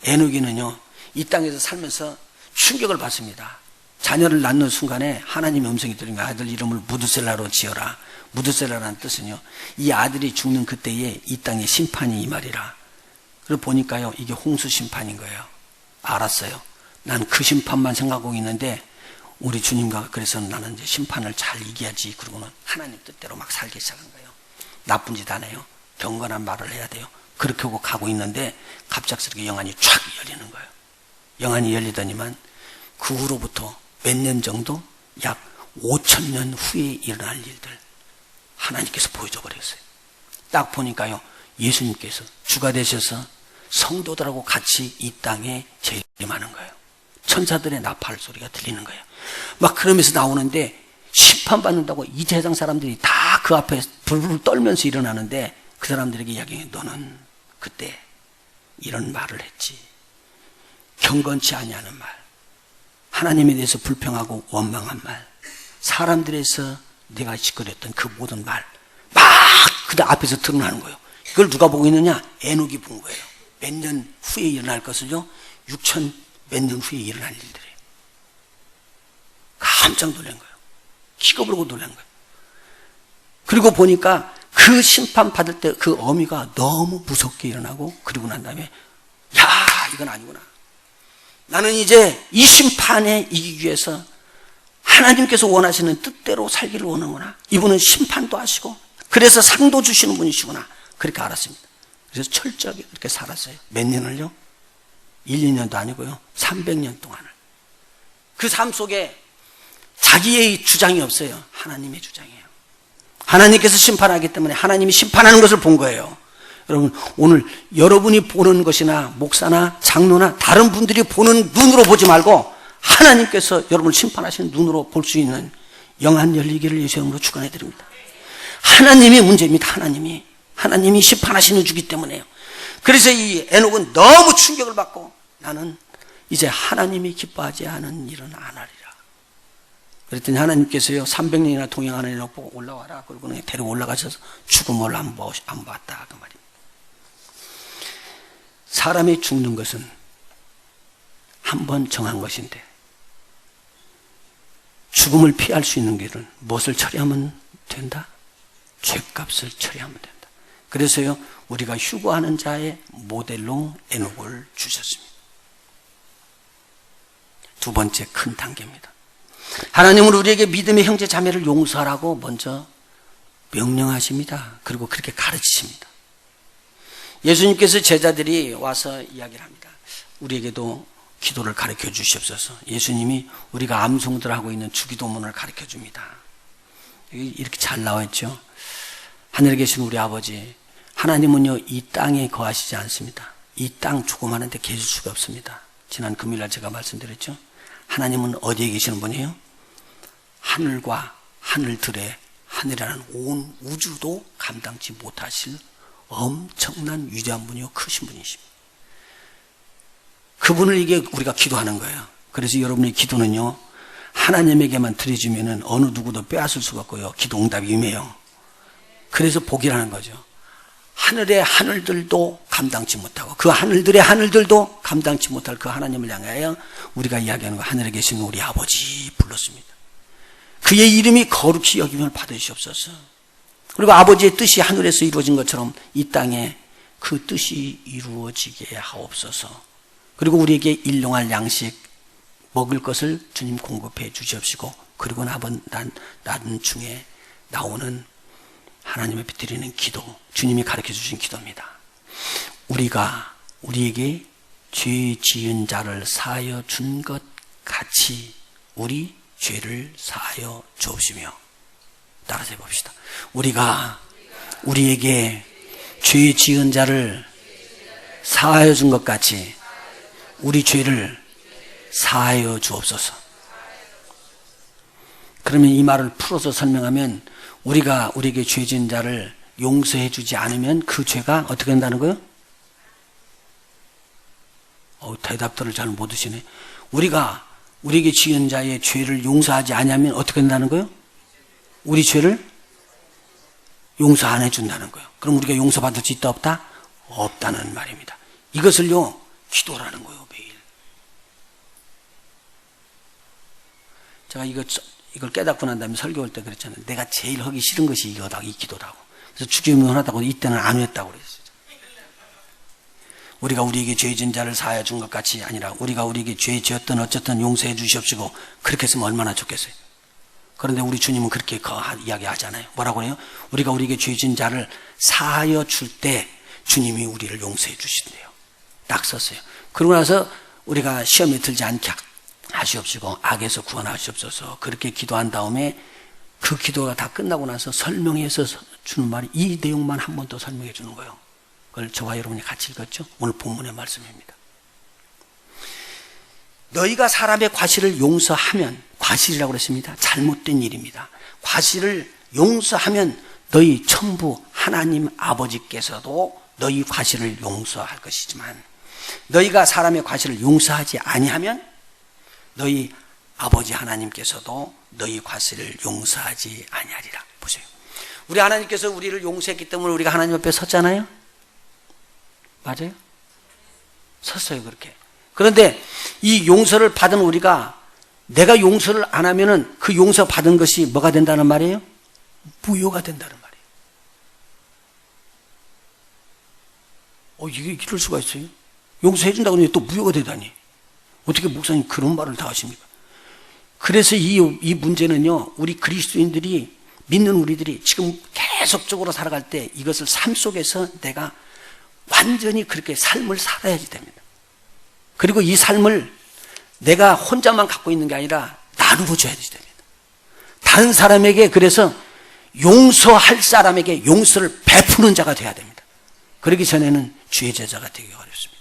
에녹이는요, 이 땅에서 살면서 충격을 받습니다. 자녀를 낳는 순간에 하나님의 음성이 들린 거예요. 아들 이름을 무드셀라로 지어라. 무드셀라라는 뜻은요, 이 아들이 죽는 그때에 이 땅에 심판이 임하리라. 그리고 보니까요, 이게 홍수 심판인 거예요. 알았어요. 난 그 심판만 생각하고 있는데 우리 주님과 그래서 나는 이제 심판을 잘 이겨야지. 그러고는 하나님 뜻대로 막 살기 시작한 거예요. 나쁜 짓 안 해요. 경건한 말을 해야 돼요. 그렇게 하고 가고 있는데 갑작스럽게 영안이 촥 열리는 거예요. 영안이 열리더니만 그 후로부터 몇 년 정도, 약 5,000년 후에 일어날 일들 하나님께서 보여줘 버렸어요. 딱 보니까요, 예수님께서 주가 되셔서 성도들하고 같이 이 땅에 재림하는 거예요. 천사들의 나팔 소리가 들리는 거예요. 막 그러면서 나오는데 심판받는다고 이 세상 사람들이 다 그 앞에 불불 떨면서 일어나는데 그 사람들에게 이야기해. 너는 그때 이런 말을 했지. 경건치 아니하는 말, 하나님에 대해서 불평하고 원망한 말, 사람들에서 내가 시끄렸던 그 모든 말 막 그 앞에서 드러나는 거예요. 이걸 누가 보고 있느냐? 에녹이 본 거예요. 몇 년 후에 일어날 것을요, 6천 몇 년 후에 일어날 일들이에요. 깜짝 놀란 거예요. 기겁을 하고 놀란 거예요. 그리고 보니까 그 심판 받을 때 그 어미가 너무 무섭게 일어나고, 그리고 난 다음에 야, 이건 아니구나. 나는 이제 이 심판에 이기기 위해서 하나님께서 원하시는 뜻대로 살기를 원하구나. 이분은 심판도 하시고 그래서 상도 주시는 분이시구나. 그렇게 알았습니다. 그래서 철저하게 그렇게 살았어요. 몇 년을요? 1, 2년도 아니고요, 300년 동안을. 그 삶 속에 자기의 주장이 없어요. 하나님의 주장이에요. 하나님께서 심판하기 때문에 하나님이 심판하는 것을 본 거예요. 여러분, 오늘 여러분이 보는 것이나 목사나 장로나 다른 분들이 보는 눈으로 보지 말고 하나님께서 여러분을 심판하시는 눈으로 볼 수 있는 영안 열리기를 예수 이름으로 축원해 드립니다. 하나님이 문제입니다. 하나님이 심판하시는 주기 때문에요. 그래서 이 에녹은 너무 충격을 받고 나는 이제 하나님이 기뻐하지 않은 일은 안 하리라. 그랬더니 하나님께서요, 300년이나 동행하는 에녹 보고 올라와라. 그러고 데리고 올라가셔서 죽음을 안 봤다. 그 말입니다. 사람이 죽는 것은 한 번 정한 것인데 죽음을 피할 수 있는 길은 무엇을 처리하면 된다? 죄값을 처리하면 된다. 그래서요, 우리가 휴거하는 자의 모델로 에녹을 주셨습니다. 두 번째 큰 단계입니다. 하나님은 우리에게 믿음의 형제 자매를 용서하라고 먼저 명령하십니다. 그리고 그렇게 가르치십니다. 예수님께서 제자들이 와서 이야기를 합니다. 우리에게도 기도를 가르쳐 주시옵소서. 예수님이 우리가 암송들 하고 있는 주기도문을 가르쳐 줍니다. 이렇게 잘 나와 있죠. 하늘에 계신 우리 아버지, 하나님은요, 이 땅에 거하시지 않습니다. 이 땅 조그마한 데 계실 수가 없습니다. 지난 금요일날 제가 말씀드렸죠. 하나님은 어디에 계시는 분이에요? 하늘과 하늘들의, 하늘이라는 온 우주도 감당치 못하실 엄청난 위대한 분이요, 크신 분이십니다. 그분을 이게 우리가 기도하는 거예요. 그래서 여러분의 기도는요, 하나님에게만 드려지면은 어느 누구도 빼앗을 수가 없고요, 기도 응답이 임해요. 그래서 복이라는 거죠. 하늘의 하늘들도 감당치 못하고 그 하늘들의 하늘들도 감당치 못할 그 하나님을 향하여 우리가 이야기하는 거, 하늘에 계신 우리 아버지 불렀습니다. 그의 이름이 거룩히 여김을 받으시옵소서. 그리고 아버지의 뜻이 하늘에서 이루어진 것처럼 이 땅에 그 뜻이 이루어지게 하옵소서. 그리고 우리에게 일용할 양식, 먹을 것을 주님 공급해 주시옵시고, 그리고 나중에 나오는 하나님 앞에 드리는 기도, 주님이 가르쳐 주신 기도입니다. 우리에게 죄 지은 자를 사하여 준 것 같이 우리 죄를 사하여 주옵시며. 따라서 해봅시다. 우리에게 죄 지은 자를 사하여 준 것 같이 우리 죄를 사하여 주옵소서. 그러면 이 말을 풀어서 설명하면, 우리에게 죄 지은 자를 용서해 주지 않으면 그 죄가 어떻게 된다는 거예요? 대답들을 잘 못 하시네. 우리에게 지은 자의 죄를 용서하지 않으면 어떻게 된다는 거예요? 우리 죄를 용서 안 해준다는 거예요. 그럼 우리가 용서받을 수 있다 없다? 없다는 말입니다. 이것을요, 기도라는 거예요, 매일. 제가 이거 이걸 깨닫고 난 다음에 설교할 때 그랬잖아요. 내가 제일 하기 싫은 것이 이거다, 이 기도라고. 그래서 주기도문 하다고 이때는 안 했다고 그랬어요. 우리가 우리에게 죄 지은 자를 사하여 준 것 같이 아니라 우리가 우리에게 죄 지었든 어쨌든 용서해 주시옵시고 그렇게 했으면 얼마나 좋겠어요. 그런데 우리 주님은 그렇게 이야기하잖아요. 뭐라고 해요? 우리가 우리에게 죄 지은 자를 사하여 줄 때 주님이 우리를 용서해 주신대요. 딱 썼어요. 그러고 나서 우리가 시험에 들지 않게 하시옵시고 악에서 구원하시옵소서 그렇게 기도한 다음에 그 기도가 다 끝나고 나서 설명해서 주는 말이 이 내용만 한 번 더 설명해 주는 거예요. 그걸 저와 여러분이 같이 읽었죠? 오늘 본문의 말씀입니다. 너희가 사람의 과실을 용서하면, 과실이라고 그랬습니다. 잘못된 일입니다. 과실을 용서하면 너희 천부 하나님 아버지께서도 너희 과실을 용서할 것이지만 너희가 사람의 과실을 용서하지 아니하면 너희 아버지 하나님께서도 너희 과실을 용서하지 아니하리라. 보세요. 우리 하나님께서 우리를 용서했기 때문에 우리가 하나님 앞에 섰잖아요. 맞아요? 섰어요, 그렇게. 그런데 이 용서를 받은 우리가 내가 용서를 안 하면은 그 용서 받은 것이 뭐가 된다는 말이에요? 무효가 된다는 말이에요. 이게 이럴 수가 있어요? 용서해 준다고 하니 또 무효가 되다니. 어떻게 목사님 그런 말을 다 하십니까? 그래서 이 문제는요, 우리 그리스도인들이, 믿는 우리들이 지금 계속적으로 살아갈 때 이것을 삶 속에서 내가 완전히 그렇게 삶을 살아야지 됩니다. 그리고 이 삶을 내가 혼자만 갖고 있는 게 아니라 나누어 줘야지 됩니다. 다른 사람에게, 그래서 용서할 사람에게 용서를 베푸는 자가 돼야 됩니다. 그러기 전에는 주의 제자가 되기 어렵습니다.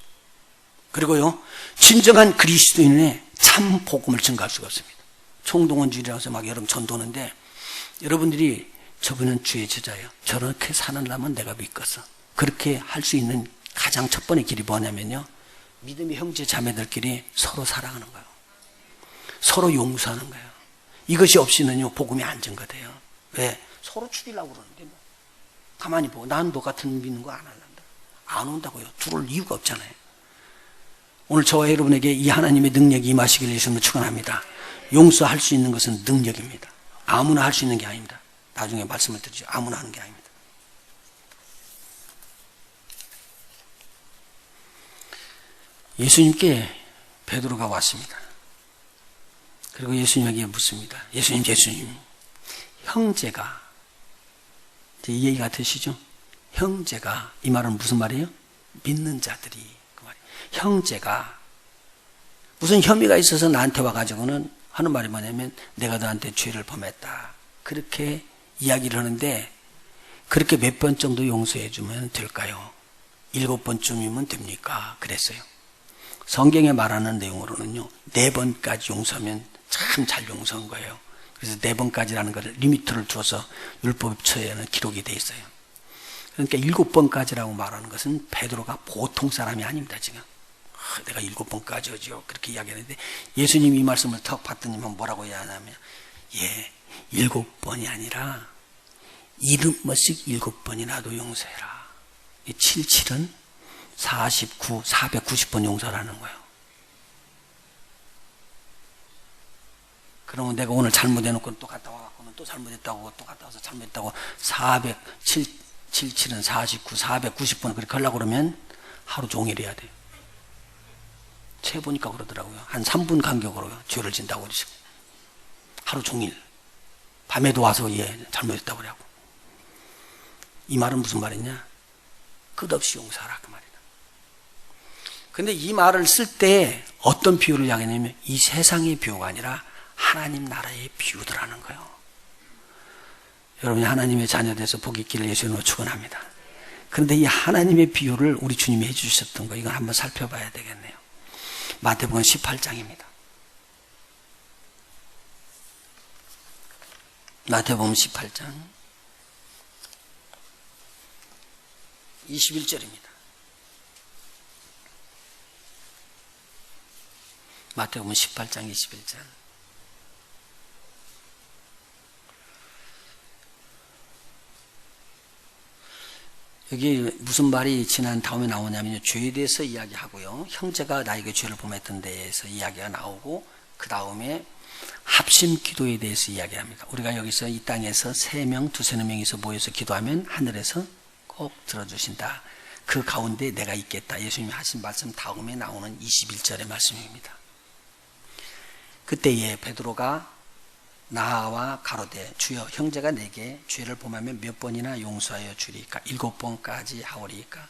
그리고요, 진정한 그리스도인의 참 복음을 증거할 수가 없습니다. 총동원주의라서 막 여러분 전도하는데 여러분들이 저분은 주의 제자예요. 저렇게 사는라면 내가 믿겠어. 그렇게 할 수 있는 가장 첫 번째 길이 뭐냐면요, 믿음의 형제 자매들끼리 서로 사랑하는 거예요. 서로 용서하는 거예요. 이것이 없이는요 복음이 안 증거돼요. 왜? 서로 죽이려고 그러는데 뭐. 가만히 보고 난 너 같은 믿는 거 안 할란다. 안 온다고요. 들어올 이유가 없잖아요. 오늘 저와 여러분에게 이 하나님의 능력이 임하시길 예수님을 축원합니다. 용서할 수 있는 것은 능력입니다. 아무나 할 수 있는 게 아닙니다. 나중에 말씀을 드리죠. 아무나 하는 게 아닙니다. 예수님께 베드로가 왔습니다. 그리고 예수님에게 묻습니다. 예수님, 형제가, 이 얘기가 되시죠? 형제가, 이 말은 무슨 말이에요? 믿는 자들이, 그 말이에요. 형제가 무슨 혐의가 있어서 나한테 와가지고는 하는 말이 뭐냐면 내가 너한테 죄를 범했다. 그렇게 이야기를 하는데 그렇게 몇 번 정도 용서해 주면 될까요? 7번쯤이면 됩니까? 그랬어요. 성경에 말하는 내용으로는요, 4번까지 용서하면 참 잘 용서한 거예요. 그래서 4번까지라는 것을 리미트를 두어서 율법처에는 기록이 되어 있어요. 그러니까 7번까지라고 말하는 것은 베드로가 보통 사람이 아닙니다, 지금. 내가 7번까지 하죠. 그렇게 이야기하는데 예수님이 이 말씀을 턱 받더니만 뭐라고 이야기하냐면, 7번이 아니라 70번씩 7번이라도 용서해라. 77은 49, 490번 용서라는 거예요. 그러면 내가 오늘 잘못해놓고 또 갔다 와갖고는 또 잘못했다고, 또 갔다 와서 잘못했다고 477은 49, 490번 그렇게 하려고 그러면 하루 종일 해야 돼요. 세보니까 그러더라고요. 한 3분 간격으로 죄를 진다고 그러시고. 하루 종일. 밤에도 와서 잘못했다고 그러고. 이 말은 무슨 말이냐? 끝없이 용서하라, 그 말이다. 근데 이 말을 쓸 때 어떤 비유를 이야기하냐면 이 세상의 비유가 아니라 하나님 나라의 비유더라는 거예요. 여러분이 하나님의 자녀돼서 복이 있기를 예수님으로 축원합니다. 그런데 이 하나님의 비유를 우리 주님이 해주셨던 거, 이건 한번 살펴봐야 되겠네요. 마태복음 18장입니다. 마태복음 18장 21절입니다. 마태복음 18장 21절. 여기 무슨 말이 지난 다음에 나오냐면 죄에 대해서 이야기하고요. 형제가 나에게 죄를 범했던 데에서 이야기가 나오고 그 다음에 합심 기도에 대해서 이야기합니다. 우리가 여기서 이 땅에서 3명, 2~3명이서 모여서 기도하면 하늘에서 꼭 들어주신다. 그 가운데 내가 있겠다. 예수님이 하신 말씀 다음에 나오는 21절의 말씀입니다. 그때에 베드로가 나와 가로되 주여 형제가 내게 죄를 범하면 몇 번이나 용서하여 주리까? 7번까지 하오리까?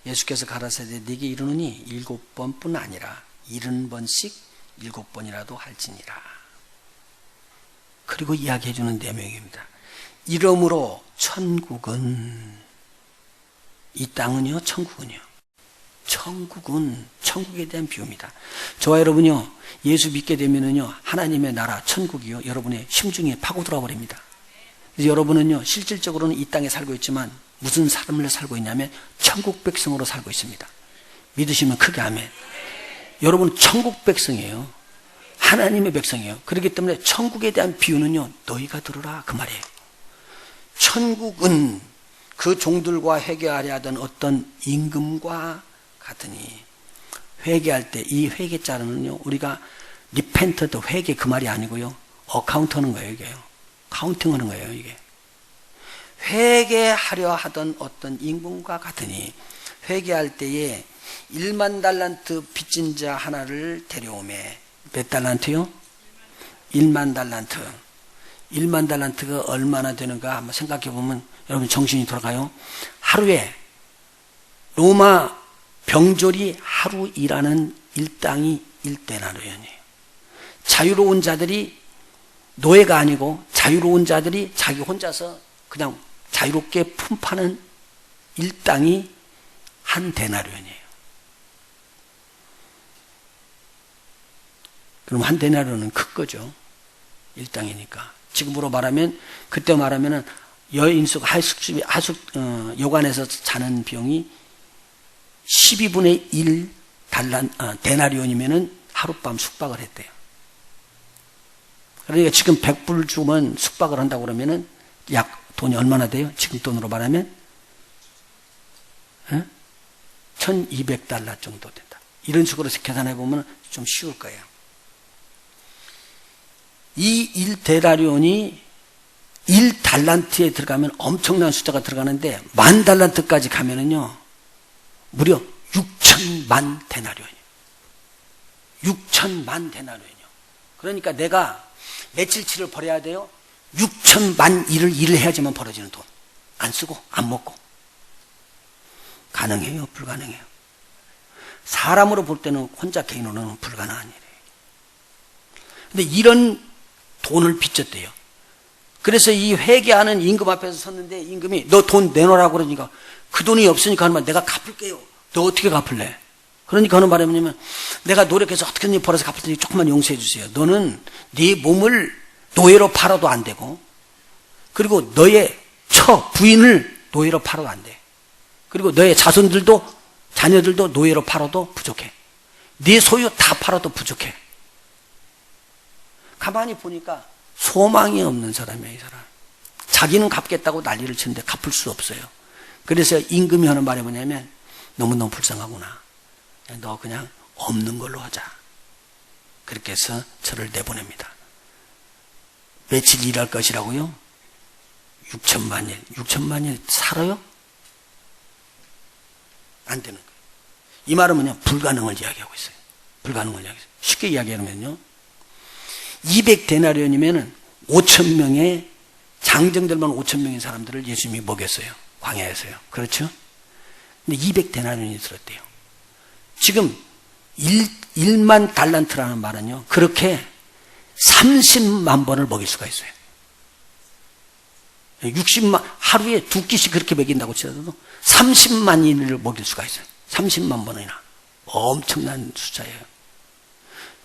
예수께서 가라사대 네게 이르노니 7번뿐 아니라 70번씩 7번이라도 할지니라. 그리고 이야기해 주는 내용입니다. 이러므로 천국은, 이 땅은요, 천국은요, 천국은 천국에 대한 비유입니다. 저와 여러분요, 예수 믿게 되면은요, 하나님의 나라 천국이요, 여러분의 심중에 파고들어 버립니다. 그래서 여러분은요, 실질적으로는 이 땅에 살고 있지만 무슨 삶을 살고 있냐면 천국 백성으로 살고 있습니다. 믿으시면 크게 아멘. 여러분 천국 백성이에요. 하나님의 백성이에요. 그렇기 때문에 천국에 대한 비유는요, 너희가 들으라 그 말이에요. 천국은 그 종들과 회개하려 하던 어떤 임금과 같으니, 회개할 때 이 회개자는요, 우리가 리펜터드, 회개 그 말이 아니고요, 어카운트 하는 거예요. 이게요, 카운팅 하는 거예요. 이게 회개하려 하던 어떤 임금과 같으니, 회개할 때에 1만 달란트 빚진 자 하나를 데려오매. 몇 달란트요? 1만 달란트. 1만 달란트가 얼마나 되는가 한번 생각해 보면 여러분 정신이 돌아가요. 하루에 로마 병졸이 하루 일하는 일당이 1데나리온이에요. 자유로운 자들이, 노예가 아니고 자유로운 자들이 자기 혼자서 그냥 자유롭게 품파는 일당이 1데나리온이에요. 그럼 1데나리온은 큰 거죠. 일당이니까. 지금으로 말하면, 그때 말하면은 여인숙, 요관에서 자는 비용이 12분의 1 데나리온이면은 하룻밤 숙박을 했대요. 그러니까 지금 100불 주면 숙박을 한다고 그러면은 약 돈이 얼마나 돼요? 지금 돈으로 말하면 1200달러 정도 된다. 이런 식으로 계산해 보면 좀 쉬울 거예요. 이 1데나리온이 1달란트에 들어가면 엄청난 숫자가 들어가는데, 10,000달란트까지 가면은요, 무려 6천만 데나리온이에요. 6천만 데나리온이요. 그러니까 내가 며칠치를 벌어야 돼요? 6천만 일을 해야지만 벌어지는 돈. 안 쓰고, 안 먹고. 가능해요? 불가능해요? 사람으로 볼 때는 혼자 개인으로는 불가능한 일이에요. 근데 이런 돈을 빚졌대요. 그래서 이 회개하는 임금 앞에서 섰는데, 임금이 너 돈 내놓으라고 그러니까, 그 돈이 없으니까 하는 말, 내가 갚을게요. 너 어떻게 갚을래? 그러니까 하는 말이 뭐냐면, 내가 노력해서 어떻게든 벌어서 갚을 테니 조금만 용서해 주세요. 너는 네 몸을 노예로 팔아도 안 되고, 그리고 너의 부인을 노예로 팔아도 안 돼. 그리고 너의 자녀들도 노예로 팔아도 부족해. 네 소유 다 팔아도 부족해. 가만히 보니까 소망이 없는 사람이에요, 이 사람. 자기는 갚겠다고 난리를 치는데 갚을 수 없어요. 그래서 임금이 하는 말이 뭐냐면, 너무너무 불쌍하구나. 너 그냥 없는 걸로 하자. 그렇게 해서 저를 내보냅니다. 며칠 일할 것이라고요? 6천만 일. 6천만 일 살아요? 안 되는 거예요. 이 말은 뭐냐? 불가능을 이야기하고 있어요. 불가능을 이야기해요. 쉽게 이야기하면요, 200데나리온이면은 5,000명의, 장정들만 5,000명의 사람들을 예수님이 먹였어요. 광야에서요. 그렇죠? 근데 200데나리온이 들었대요. 지금 1만 달란트라는 말은요, 그렇게 30만 번을 먹일 수가 있어요. 60만, 하루에 2끼씩 그렇게 먹인다고 치더라도 30만 인을 먹일 수가 있어요. 30만 번이나. 엄청난 숫자예요.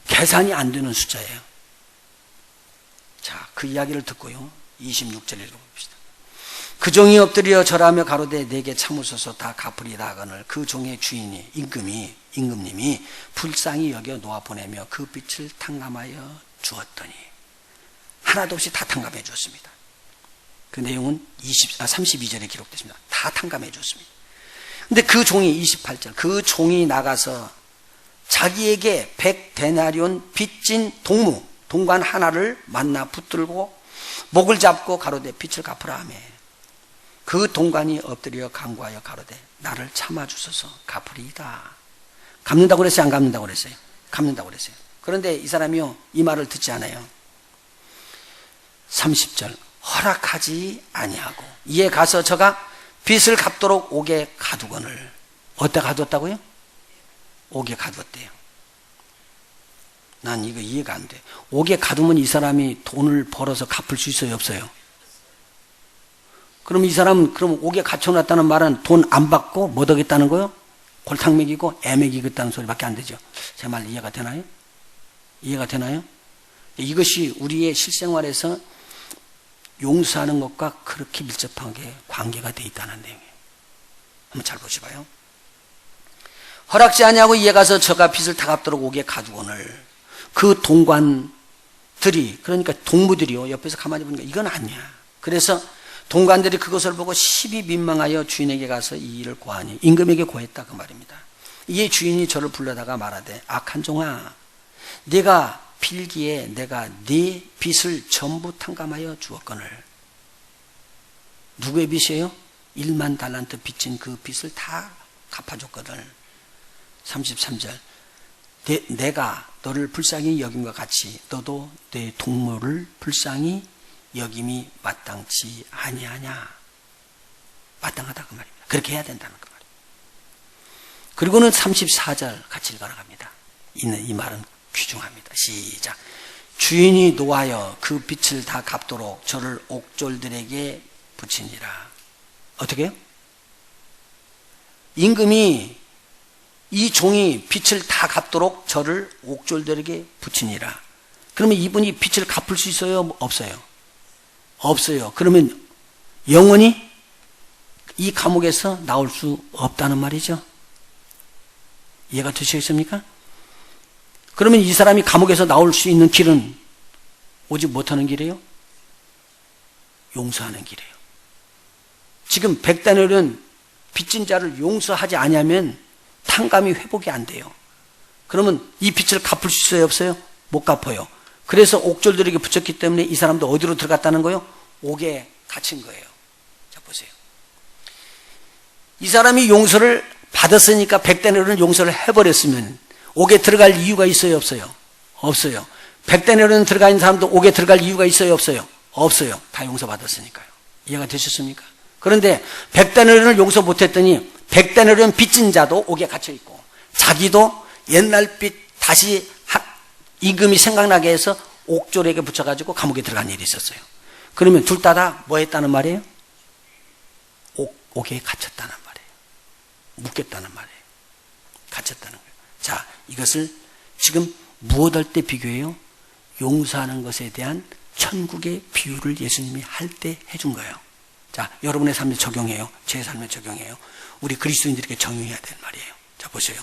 계산이 안 되는 숫자예요. 자, 그 이야기를 듣고요, 26절 읽어봅시다. 그 종이 엎드려 절하며 가로되 내게 참으소서 다 갚으리다 하거늘 그 종의 주인이, 임금님이 불쌍히 여겨 놓아 보내며 그 빚을 탕감하여 주었더니, 하나도 없이 다 탕감해 주었습니다. 그 내용은 32절에 기록됐습니다. 다 탕감해 주었습니다. 근데 그 종이, 28절, 그 종이 나가서 자기에게 100데나리온 빚진 동무, 동관 하나를 만나 붙들고 목을 잡고 가로되 빚을 갚으라 하며 그 동관이 엎드려 간구하여 가로되 나를 참아주소서 갚으리이다. 갚는다고 그랬어요? 안 갚는다고 그랬어요? 갚는다고 그랬어요. 그런데 이 사람이요, 이 말을 듣지 않아요. 30절 허락하지 아니하고 이에 가서 저가 빚을 갚도록 옥에 가두거늘. 어디다 가두었다고요? 옥에 가두었대요. 난 이거 이해가 안 돼. 옥에 가두면 이 사람이 돈을 벌어서 갚을 수 있어요, 없어요? 그럼 이 사람은 그럼 옥에 갇혀놨다는 말은 돈 안 받고 못 하겠다는 거요? 골탕 먹이고 애 먹이겠다는 소리밖에 안 되죠. 제 말 이해가 되나요? 이해가 되나요? 이것이 우리의 실생활에서 용서하는 것과 그렇게 밀접하게 관계가 돼 있다는 내용이에요. 한번 잘 보시봐요. 허락지 아니하고 이에 가서 저가 빚을 다 갚도록 옥에 가두거늘. 그 동관들이, 그러니까 동무들이요, 옆에서 가만히 보니까 이건 아니야. 그래서 동관들이 그것을 보고 심히 민망하여 주인에게 가서 이 일을 고하니 임금에게 고했다 그 말입니다. 이에 주인이 저를 불러다가 말하되 악한 종아, 네가 필기에 내가 네 빚을 전부 탕감하여 주었거늘. 누구의 빚이에요? 1만 달란트 빚진 그 빚을 다 갚아줬거늘. 33절 내가 너를 불쌍히 여김과 같이 너도 내 동물을 불쌍히 여김이 마땅치 아니하냐. 마땅하다 그 말입니다. 그렇게 해야 된다는 그 말이에요. 그리고는 34절 같이 읽어라 갑니다. 이 말은 귀중합니다. 시작. 주인이 노하여 그 빚을 다 갚도록 저를 옥졸들에게 붙이니라. 어떻게 해요? 임금이 이 종이 빚을 다 갚도록 저를 옥졸들에게 붙이니라. 그러면 이분이 빚을 갚을 수 있어요? 없어요? 없어요. 그러면 영원히 이 감옥에서 나올 수 없다는 말이죠. 이해가 되시겠습니까? 그러면 이 사람이 감옥에서 나올 수 있는 길은 오직 못하는 길이에요? 용서하는 길이에요. 지금 백다니엘은 빚진 자를 용서하지 아니하면 탕감이 회복이 안 돼요. 그러면 이 빚을 갚을 수 있어요? 없어요? 못 갚아요. 그래서 옥졸들에게 붙였기 때문에 이 사람도 어디로 들어갔다는 거예요? 옥에 갇힌 거예요. 자, 보세요. 이 사람이 용서를 받았으니까 백다니엘은 용서를 해버렸으면 옥에 들어갈 이유가 있어요? 없어요? 없어요. 백다니엘은 들어가 있는 사람도 옥에 들어갈 이유가 있어요? 없어요? 없어요. 다 용서받았으니까요. 이해가 되셨습니까? 그런데 백다니엘을 용서 못했더니 백다니엘은 빚진 자도 옥에 갇혀있고 자기도 옛날 빚 다시 임금이 생각나게 해서 옥졸에게 붙여가지고 감옥에 들어간 일이 있었어요. 그러면 둘 다 뭐 했다는 말이에요? 옥에 갇혔다는 말이에요. 묶였다는 말이에요. 갇혔다는 거예요. 자, 이것을 지금 무엇 할 때 비교해요? 용서하는 것에 대한 천국의 비유를 예수님이 할 때 해준 거예요. 자, 여러분의 삶에 적용해요. 제 삶에 적용해요. 우리 그리스도인들에게 적용해야 될 말이에요. 자, 보세요.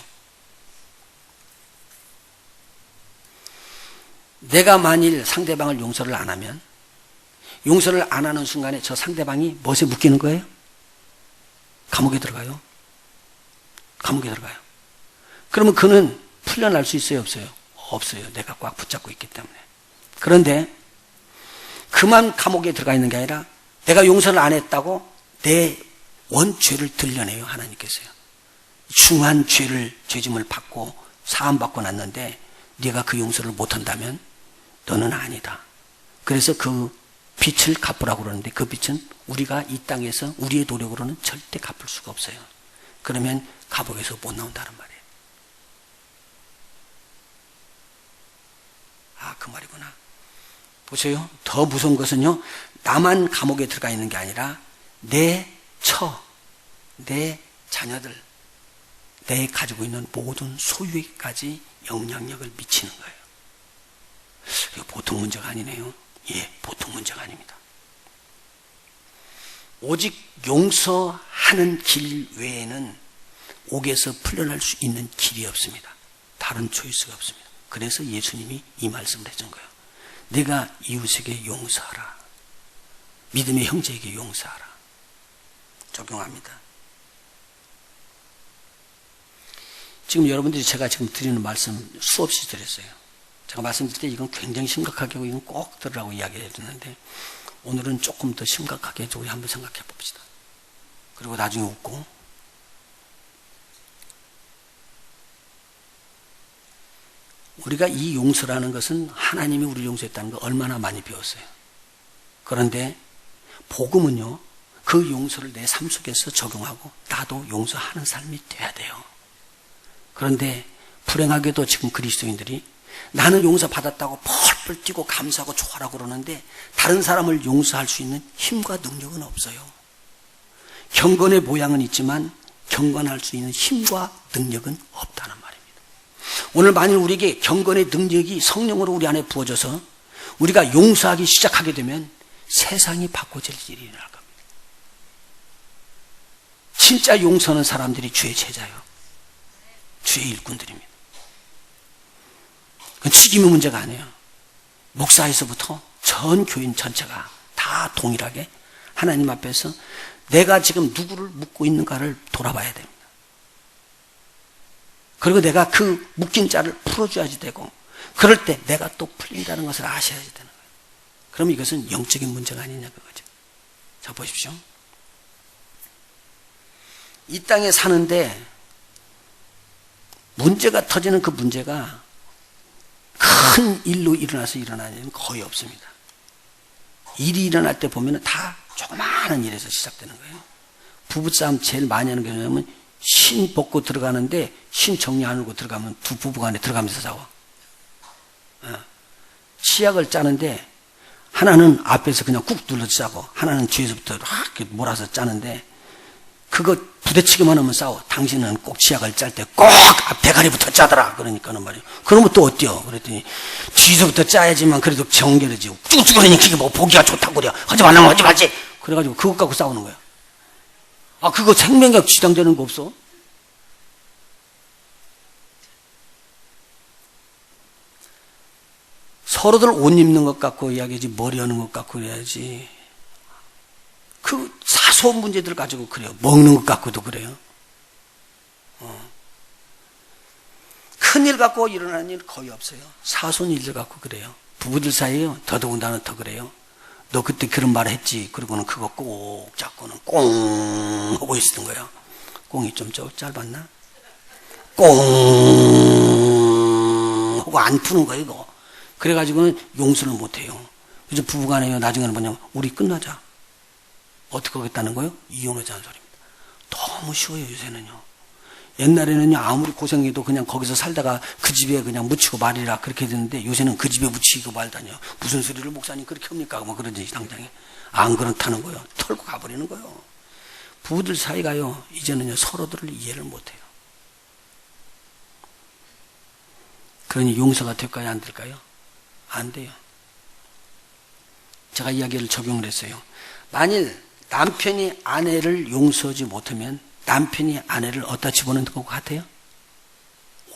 내가 만일 상대방을 용서를 안 하면 용서를 안 하는 순간에 저 상대방이 무엇에 묶이는 거예요? 감옥에 들어가요. 감옥에 들어가요. 그러면 그는 풀려날 수 있어요? 없어요? 없어요. 내가 꽉 붙잡고 있기 때문에. 그런데 그만 감옥에 들어가 있는 게 아니라 내가 용서를 안 했다고 내 원죄를 들려내요. 하나님께서요. 중한 죄짐을 받고 사함받고 났는데 네가 그 용서를 못한다면 너는 아니다. 그래서 그 빚을 갚으라고 그러는데 그 빚은 우리가 이 땅에서 우리의 노력으로는 절대 갚을 수가 없어요. 그러면 감옥에서 못 나온다는 말이에요. 아, 그 말이구나. 보세요. 더 무서운 것은요, 나만 감옥에 들어가 있는 게 아니라 내 내 자녀들, 내 가지고 있는 모든 소유에까지 영향력을 미치는 거예요. 이거 보통 문제가 아니네요. 예, 보통 문제가 아닙니다. 오직 용서하는 길 외에는 옥에서 풀려날 수 있는 길이 없습니다. 다른 초이스가 없습니다. 그래서 예수님이 이 말씀을 해준 거예요. 네가 이웃에게 용서하라. 믿음의 형제에게 용서하라. 적용합니다. 지금 여러분들이 제가 지금 드리는 말씀 수없이 드렸어요. 제가 말씀드릴 때 이건 굉장히 심각하게 하고 이건 꼭 들으라고 이야기해 주는데 오늘은 조금 더 심각하게 우리 한번 생각해 봅시다. 그리고 나중에 웃고 우리가 이 용서라는 것은 하나님이 우리를 용서했다는 거 얼마나 많이 배웠어요. 그런데 복음은요, 그 용서를 내 삶 속에서 적용하고 나도 용서하는 삶이 돼야 돼요. 그런데 불행하게도 지금 그리스도인들이 나는 용서받았다고 펄펄 뛰고 감사하고 좋아라고 그러는데 다른 사람을 용서할 수 있는 힘과 능력은 없어요. 경건의 모양은 있지만 경건할 수 있는 힘과 능력은 없다는 말입니다. 오늘 만일 우리에게 경건의 능력이 성령으로 우리 안에 부어져서 우리가 용서하기 시작하게 되면 세상이 바꿔질 일이 일어날 겁니다. 진짜 용서하는 사람들이 주의 제자예요. 주의 일꾼들입니다. 그건 책임의 문제가 아니에요. 목사에서부터 전 교인 전체가 다 동일하게 하나님 앞에서 내가 지금 누구를 묶고 있는가를 돌아봐야 됩니다. 그리고 내가 그 묶인 자를 풀어줘야지 되고 그럴 때 내가 또 풀린다는 것을 아셔야지 되는 거예요. 그럼 이것은 영적인 문제가 아니냐 그거죠. 자 보십시오. 이 땅에 사는데 문제가 터지는 그 문제가 큰 일로 일어나서 일어나는 일은 거의 없습니다. 일이 일어날 때 보면 다 조그마한 일에서 시작되는 거예요. 부부싸움 제일 많이 하는 게 뭐냐면 신 벗고 들어가는데 신 정리 안 하고 들어가면 두 부부가 안에 들어가면서 싸워. 치약을 짜는데 하나는 앞에서 그냥 꾹 눌러 짜고 하나는 뒤에서부터 이렇게 몰아서 짜는데 그거 부대치기만 하면 싸워. 당신은 꼭 치약을 짤 때 꼭 앞 대가리부터 짜더라. 그러니까는 말이에요. 그러면 또 어때요? 그랬더니 뒤에서부터 짜야지만 그래도 정결해지고 쭈쭈거리니 그게 뭐 보기가 좋다고 그래. 하지 말라면 하지 말지. 그래가지고 그것 갖고 싸우는 거야. 아 그거 생명력 지장되는 거 없어? 서로들 옷 입는 것 갖고 이야기하지 머리 하는 것 갖고 그래야지. 그 사소한 문제들 가지고 그래요. 먹는 것 갖고도 그래요. 큰일 갖고 일어나는 일 거의 없어요. 사소한 일들 갖고 그래요. 부부들 사이에요. 더더군다나 더 그래요. 너 그때 그런 말 했지. 그러고는 그거 꼭 잡고는 꽁 하고 있었던 거예요. 꽁이 좀 짧았나? 꽁 하고 안 푸는 거예요. 이거. 그래가지고는 용서를 못해요. 그래서 부부간에요. 나중에는 뭐냐면 우리 끝나자. 어떻게 하겠다는 거예요? 이혼하자는 소리입니다. 너무 쉬워요 요새는요. 옛날에는요 아무리 고생해도 그냥 거기서 살다가 그 집에 그냥 묻히고 말이라 그렇게 됐는데 요새는 그 집에 묻히고 말다니요. 무슨 소리를 목사님 그렇게 합니까? 뭐 그러지 당장에. 안 그렇다는 거예요. 털고 가버리는 거예요. 부부들 사이가요 이제는요 서로들을 이해를 못해요. 그러니 용서가 될까요? 안 될까요? 안 돼요. 제가 이야기를 적용을 했어요. 만일 남편이 아내를 용서하지 못하면 남편이 아내를 어디다 집어넣는 것 같아요?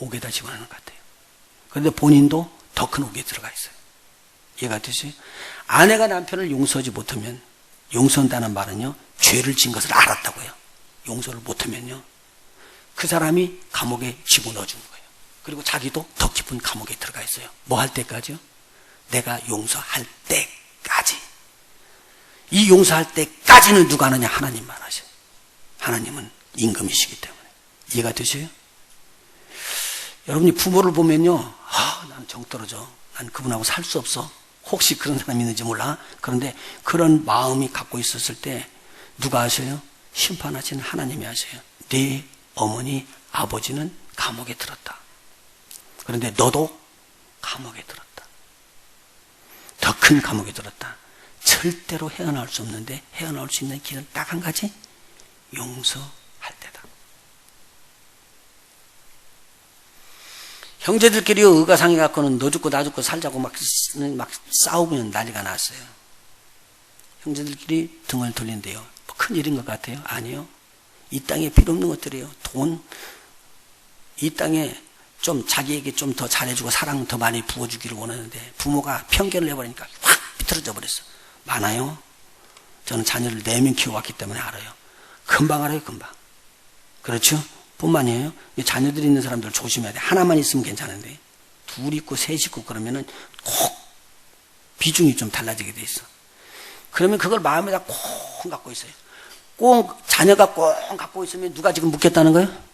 옥에다 집어넣는 것 같아요. 그런데 본인도 더 큰 옥에 들어가 있어요. 이해가 되세요? 아내가 남편을 용서하지 못하면 용서한다는 말은요 죄를 진 것을 알았다고요. 용서를 못하면요 그 사람이 감옥에 집어넣어 주는 거예요. 그리고 자기도 더 깊은 감옥에 들어가 있어요. 뭐 할 때까지요? 내가 용서할 때까지. 이 용서할 때까지는 누가 하느냐? 하나님만 하셔요. 하나님은 임금이시기 때문에. 이해가 되세요? 여러분이 부모를 보면요 난 정 떨어져. 난 그분하고 살 수 없어. 혹시 그런 사람이 있는지 몰라. 그런데 그런 마음이 갖고 있었을 때 누가 하셔요? 심판하시는 하나님이 하셔요. 네 어머니 아버지는 감옥에 들었다. 그런데 너도 감옥에 들었다. 더 큰 감옥에 들었다. 절대로 헤어나올 수 없는데 헤어나올 수 있는 길은 딱 한 가지. 용서할 때다. 형제들끼리 의가상해 갖고는 너 죽고 나 죽고 살자고 막 싸우면 난리가 났어요. 형제들끼리 등을 돌린대요. 뭐 큰일인 것 같아요? 아니요. 이 땅에 필요 없는 것들이에요. 돈, 이 땅에 좀 자기에게 좀 더 잘해주고 사랑 더 많이 부어주기를 원하는데 부모가 편견을 해버리니까 확 비틀어져 버렸어. 많아요. 저는 자녀를 4명 키워왔기 때문에 알아요. 금방 알아요. 금방. 그렇죠? 뿐만이에요. 자녀들이 있는 사람들 조심해야 돼. 하나만 있으면 괜찮은데 둘 있고 셋 있고 그러면은 꼭 비중이 좀 달라지게 돼 있어. 그러면 그걸 마음에다 꼭 갖고 있어요. 꼭 자녀가 꼭 갖고 있으면 누가 지금 묻겠다는 거예요?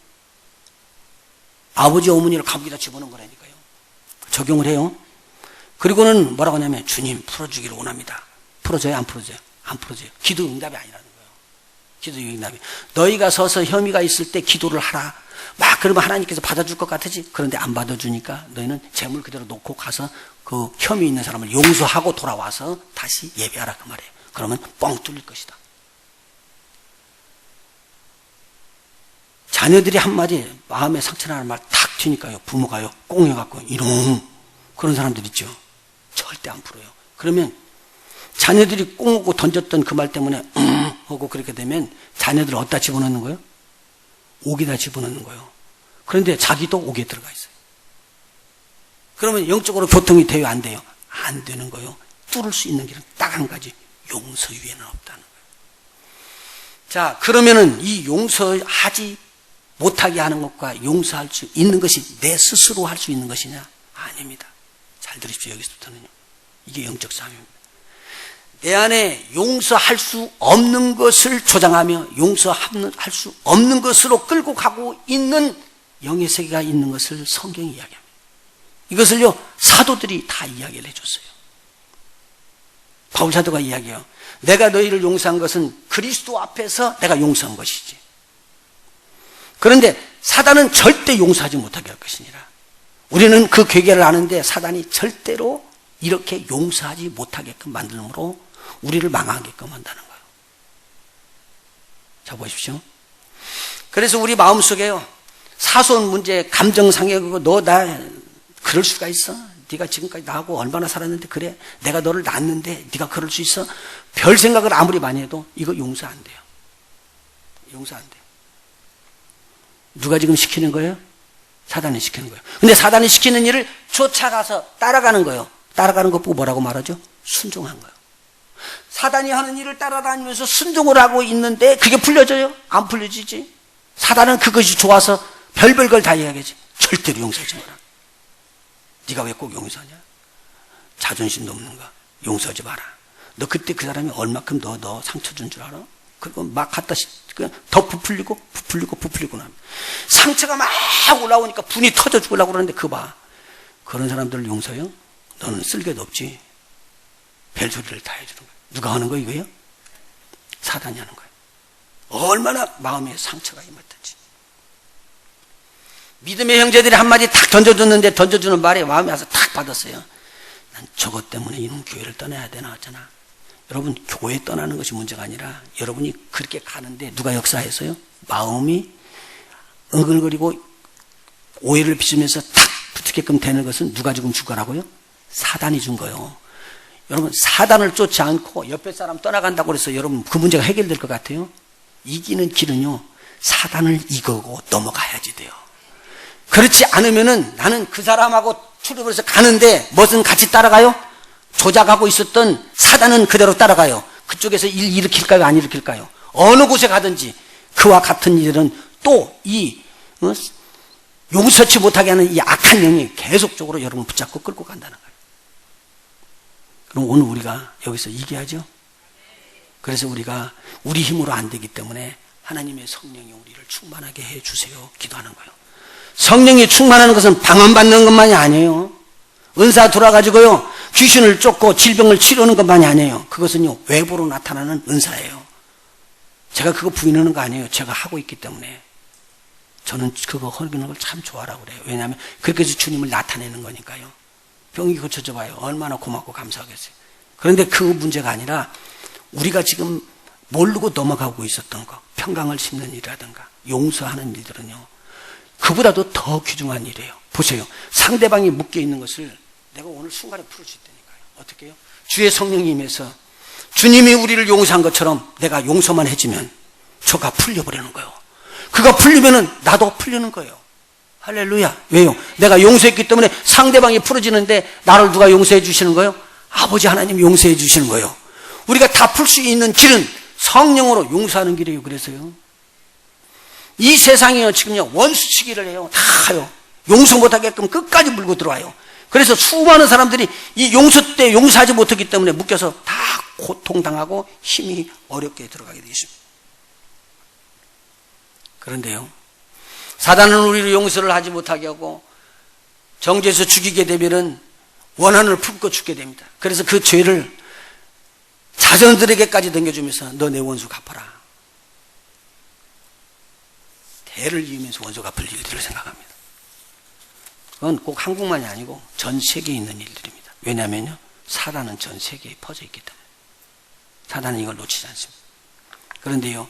아버지 어머니를 감기다 집어넣은 거라니까요. 적용을 해요. 그리고는 뭐라고 하냐면 주님 풀어주기를 원합니다. 풀어줘요? 안 풀어줘요? 안 풀어줘요. 기도 응답이 아니라는 거예요. 기도 응답이. 너희가 서서 혐의가 있을 때 기도를 하라. 막 그러면 하나님께서 받아줄 것 같으지? 그런데 안 받아주니까 너희는 재물 그대로 놓고 가서 그 혐의 있는 사람을 용서하고 돌아와서 다시 예배하라 그 말이에요. 그러면 뻥 뚫릴 것이다. 자녀들이 한마디 마음에 상처나는 말 탁 튀니까요. 부모가요. 꽁해갖고 이놈 그런 사람들 있죠. 절대 안 풀어요. 그러면 자녀들이 꽁하고 던졌던 그 말 때문에 하고 그렇게 되면 자녀들을 어디다 집어넣는 거예요? 옥에다 집어넣는 거예요. 그런데 자기도 옥에 들어가 있어요. 그러면 영적으로 교통이 돼요? 안 돼요? 안 되는 거예요. 뚫을 수 있는 길은 딱 한 가지. 용서 위에는 없다는 거예요. 자, 그러면은 이 용서하지 못하게 하는 것과 용서할 수 있는 것이 내 스스로 할 수 있는 것이냐? 아닙니다. 잘 들으십시오. 여기서부터는요. 이게 영적 싸움입니다. 내 안에 용서할 수 없는 것을 조장하며 용서할 수 없는 것으로 끌고 가고 있는 영의 세계가 있는 것을 성경이 이야기합니다. 이것을요 사도들이 다 이야기를 해줬어요. 바울 사도가 이야기해요. 내가 너희를 용서한 것은 그리스도 앞에서 내가 용서한 것이지. 그런데 사단은 절대 용서하지 못하게 할 것이니라. 우리는 그 괴계를 아는데 사단이 절대로 이렇게 용서하지 못하게끔 만드므로 우리를 망하게끔 한다는 거예요. 자, 보십시오. 그래서 우리 마음속에요 사소한 문제, 감정상해 그거 너 나 그럴 수가 있어? 네가 지금까지 나하고 얼마나 살았는데 그래? 내가 너를 낳았는데 네가 그럴 수 있어? 별 생각을 아무리 많이 해도 이거 용서 안 돼요. 용서 안 돼요. 누가 지금 시키는 거예요? 사단이 시키는 거예요. 근데 사단이 시키는 일을 쫓아가서 따라가는 거예요. 따라가는 것 보고 뭐라고 말하죠? 순종한 거예요. 사단이 하는 일을 따라다니면서 순종을 하고 있는데 그게 풀려져요? 안 풀려지지. 사단은 그것이 좋아서 별별 걸 다 이야기하지. 절대로 용서하지 마라. 네가 왜 꼭 용서하냐? 자존심도 없는가? 용서하지 마라. 너 그때 그 사람이 얼마큼 너 상처 준 줄 알아? 그리고 막 갖다 더 부풀리고 나면 상처가 막 올라오니까 분이 터져 죽으려고 그러는데 그거 봐. 그런 사람들을 용서해요? 너는 쓸개도 없지. 별소리를 다 해주는 거예요. 누가 하는 거 이거예요? 사단이 하는 거예요. 얼마나 마음에 상처가 임했든지. 믿음의 형제들이 한마디 탁 던져줬는데 던져주는 말에 마음에 와서 탁 받았어요. 난 저것 때문에 이놈 교회를 떠나야 되나 하잖아. 여러분 교회 떠나는 것이 문제가 아니라 여러분이 그렇게 가는데 누가 역사했어요? 마음이 응글거리고 오해를 빚으면서 탁 붙게끔 되는 것은 누가 지금 준 거라고요? 사단이 준 거예요. 여러분 사단을 쫓지 않고 옆에 사람 떠나간다고 해서 여러분 그 문제가 해결될 것 같아요? 이기는 길은요 사단을 이기고 넘어가야지 돼요. 그렇지 않으면은 나는 그 사람하고 출입을 해서 가는데 무슨 같이 따라가요? 조작하고 있었던 사단은 그대로 따라가요. 그쪽에서 일 일으킬까요? 안 일으킬까요? 어느 곳에 가든지 그와 같은 일은 또 이 용서치 못하게 하는 이 악한 영이 계속적으로 여러분을 붙잡고 끌고 간다는 거예요. 그럼 오늘 우리가 여기서 이겨야죠. 그래서 우리가 우리 힘으로 안 되기 때문에 하나님의 성령이 우리를 충만하게 해주세요. 기도하는 거예요. 성령이 충만하는 것은 방언받는 것만이 아니에요. 은사 돌아가지고요 귀신을 쫓고 질병을 치료하는 것만이 아니에요. 그것은요 외부로 나타나는 은사예요. 제가 그거 부인하는 거 아니에요. 제가 하고 있기 때문에. 저는 그거 하는 걸 참 좋아하라고 그래요. 왜냐하면 그렇게 해서 주님을 나타내는 거니까요. 병이 고쳐져 봐요. 얼마나 고맙고 감사하겠어요. 그런데 그 문제가 아니라 우리가 지금 모르고 넘어가고 있었던 거, 평강을 심는 일이라든가 용서하는 일들은요 그보다도 더 귀중한 일이에요. 보세요. 상대방이 묶여있는 것을 내가 오늘 순간에 풀을 수 있다니까요. 어떻게 해요? 주의 성령이 임해서 주님이 우리를 용서한 것처럼 내가 용서만 해주면 저가 풀려버리는 거예요. 그가 풀리면은 나도 풀리는 거예요. 할렐루야. 왜요? 내가 용서했기 때문에 상대방이 풀어지는데 나를 누가 용서해 주시는 거예요? 아버지 하나님 용서해 주시는 거예요. 우리가 다 풀 수 있는 길은 성령으로 용서하는 길이에요. 그래서요. 이 세상이요 지금요 원수치기를 해요. 다요. 용서 못하게끔 끝까지 물고 들어와요. 그래서 수많은 사람들이 이 용서 때 용서하지 못했기 때문에 묶여서 다 고통당하고 힘이 어렵게 들어가게 되겠습니다. 그런데요, 사단은 우리를 용서를 하지 못하게 하고 정죄해서 죽이게 되면은 원한을 품고 죽게 됩니다. 그래서 그 죄를 자손들에게까지 던겨주면서 너 내 원수 갚아라. 대를 이으면서 원수 갚을 일들을 생각합니다. 그건 꼭 한국만이 아니고 전 세계에 있는 일들입니다. 왜냐하면요, 사단은 전 세계에 퍼져 있기 때문에 사단은 이걸 놓치지 않습니다. 그런데요,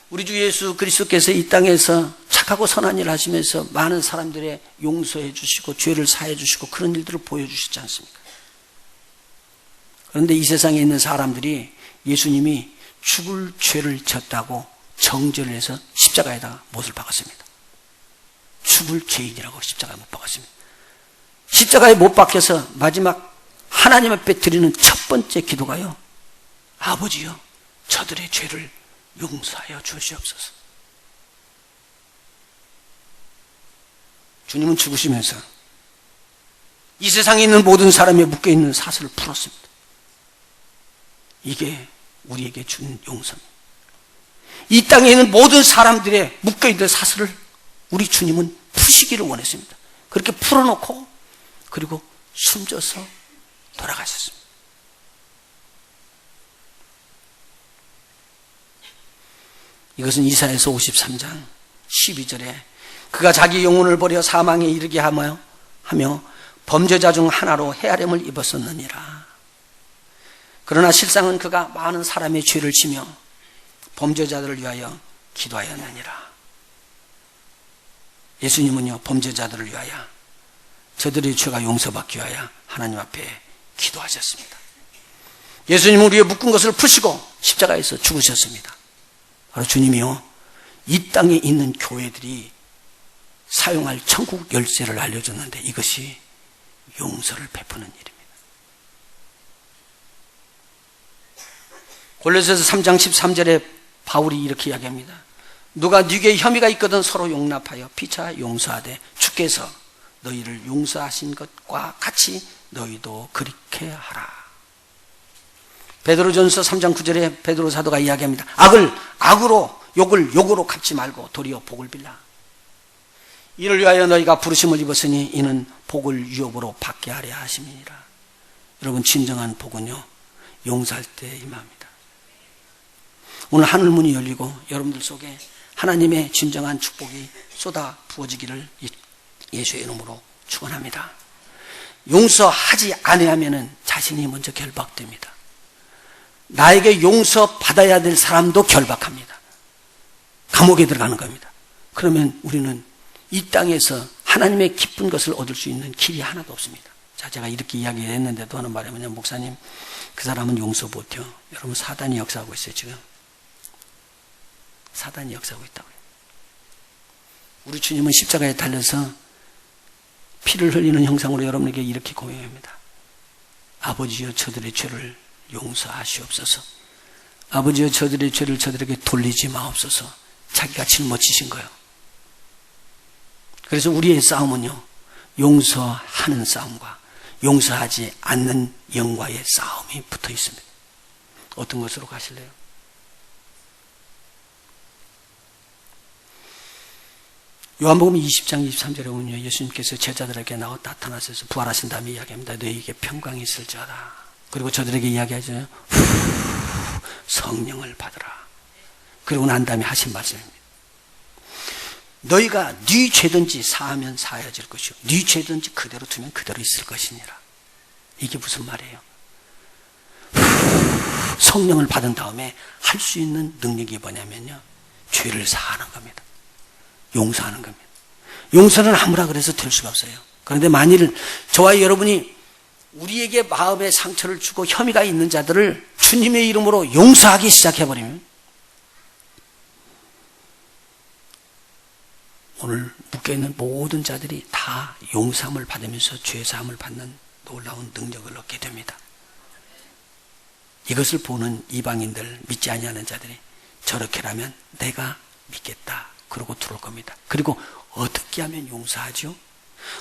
우리 주 예수 그리스도께서 이 땅에서 착하고 선한 일을 하시면서 많은 사람들의 용서해 주시고 죄를 사해 주시고 그런 일들을 보여주시지 않습니까? 그런데 이 세상에 있는 사람들이 예수님이 죽을 죄를 졌다고 정죄를 해서 십자가에다가 못을 박았습니다. 죽을 죄인이라고 십자가에 못 박았습니다. 십자가에 못 박혀서 마지막 하나님 앞에 드리는 첫 번째 기도가요, 아버지요, 저들의 죄를 용서하여 주시옵소서. 주님은 죽으시면서 이 세상에 있는 모든 사람이 묶여있는 사슬을 풀었습니다. 이게 우리에게 준 용서입니다. 이 땅에 있는 모든 사람들의 묶여있는 사슬을 우리 주님은 푸시기를 원했습니다. 그렇게 풀어놓고 그리고 숨져서 돌아가셨습니다. 이것은 이사야서 53장 12절에 그가 자기 영혼을 버려 사망에 이르게 하며 범죄자 중 하나로 헤아림을 입었었느니라. 그러나 실상은 그가 많은 사람의 죄를 지며 범죄자들을 위하여 기도하였느니라. 예수님은요, 범죄자들을 위하여, 저들의 죄가 용서받기 위하여 하나님 앞에 기도하셨습니다. 예수님은 우리의 묶은 것을 푸시고 십자가에서 죽으셨습니다. 바로 주님이요, 이 땅에 있는 교회들이 사용할 천국 열쇠를 알려줬는데 이것이 용서를 베푸는 일입니다. 골로새서 3장 13절에 바울이 이렇게 이야기합니다. 누가 네게 혐의가 있거든 서로 용납하여 피차 용서하되 주께서 너희를 용서하신 것과 같이 너희도 그렇게 하라. 베드로전서 3장 9절에 베드로 사도가 이야기합니다. 악을 악으로, 욕을 욕으로 갚지 말고 도리어 복을 빌라. 이를 위하여 너희가 부르심을 입었으니 이는 복을 유업으로 받게 하려 하심이니라. 여러분, 진정한 복은요, 용서할 때 임합니다. 오늘 하늘문이 열리고 여러분들 속에 하나님의 진정한 축복이 쏟아 부어지기를 예수의 이름으로 축원합니다. 용서하지 아니하면은 자신이 먼저 결박됩니다. 나에게 용서받아야 될 사람도 결박합니다. 감옥에 들어가는 겁니다. 그러면 우리는 이 땅에서 하나님의 기쁜 것을 얻을 수 있는 길이 하나도 없습니다. 자, 제가 이렇게 이야기했는데도 하는 말이 뭐냐면, 목사님, 그 사람은 용서 못해요. 여러분, 사단이 역사하고 있어요. 지금 사단이 역사하고 있다고요. 우리 주님은 십자가에 달려서 피를 흘리는 형상으로 여러분에게 이렇게 고백합니다. 아버지여, 저들의 죄를 용서하시옵소서. 아버지여, 저들의 죄를 저들에게 돌리지 마옵소서. 자기가 짊어지신 거예요. 그래서 우리의 싸움은요, 용서하는 싸움과 용서하지 않는 영과의 싸움이 붙어 있습니다. 어떤 것으로 가실래요? 요한복음 20장 23절에 보면 예수님께서 제자들에게 나타나셔서 부활하신 다음에 이야기합니다. 너희에게 평강이 있을지어다. 그리고 저들에게 이야기하죠. 성령을 받으라. 그리고 난 다음에 하신 말씀입니다. 너희가 네 죄든지 사하면 사하여질 것이요 네 죄든지 그대로 두면 그대로 있을 것이니라. 이게 무슨 말이에요? 성령을 받은 다음에 할 수 있는 능력이 뭐냐면요, 죄를 사하는 겁니다. 용서하는 겁니다. 용서는 아무라 그래서 될 수가 없어요. 그런데 만일 저와 여러분이 우리에게 마음의 상처를 주고 혐의가 있는 자들을 주님의 이름으로 용서하기 시작해버리면 오늘 묶여있는 모든 자들이 다 용서함을 받으면서 죄사함을 받는 놀라운 능력을 얻게 됩니다. 이것을 보는 이방인들, 믿지 아니하는 자들이 저렇게라면 내가 믿겠다 그러고 들어올 겁니다. 그리고 어떻게 하면 용서하죠?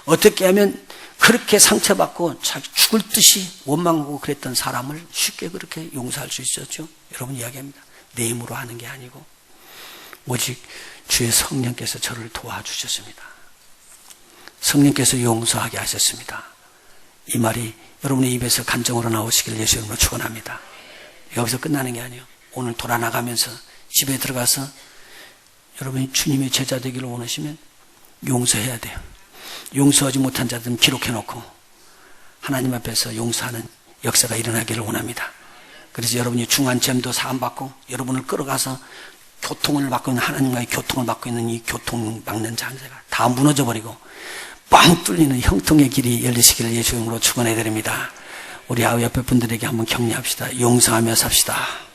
어떻게 하면 그렇게 상처받고 자기 죽을 듯이 원망하고 그랬던 사람을 쉽게 그렇게 용서할 수 있었죠? 여러분 이야기합니다. 내 힘으로 하는 게 아니고 오직 주의 성령께서 저를 도와주셨습니다. 성령께서 용서하게 하셨습니다. 이 말이 여러분의 입에서 간증으로 나오시기를 예수 이름으로 축원합니다. 여기서 끝나는 게 아니에요. 오늘 돌아나가면서 집에 들어가서 여러분이 주님의 제자 되기를 원하시면 용서해야 돼요. 용서하지 못한 자들은 기록해놓고 하나님 앞에서 용서하는 역사가 일어나기를 원합니다. 그래서 여러분이 중한 잼도 사함받고 여러분을 끌어가서 교통을 받고 있는 하나님과의 교통을 받고 있는 이 교통 막는 잔재가 다 무너져버리고 빵 뚫리는 형통의 길이 열리시기를 예수 이름으로 축원해 드립니다. 우리 아우 옆에 분들에게 한번 격려합시다. 용서하며 삽시다.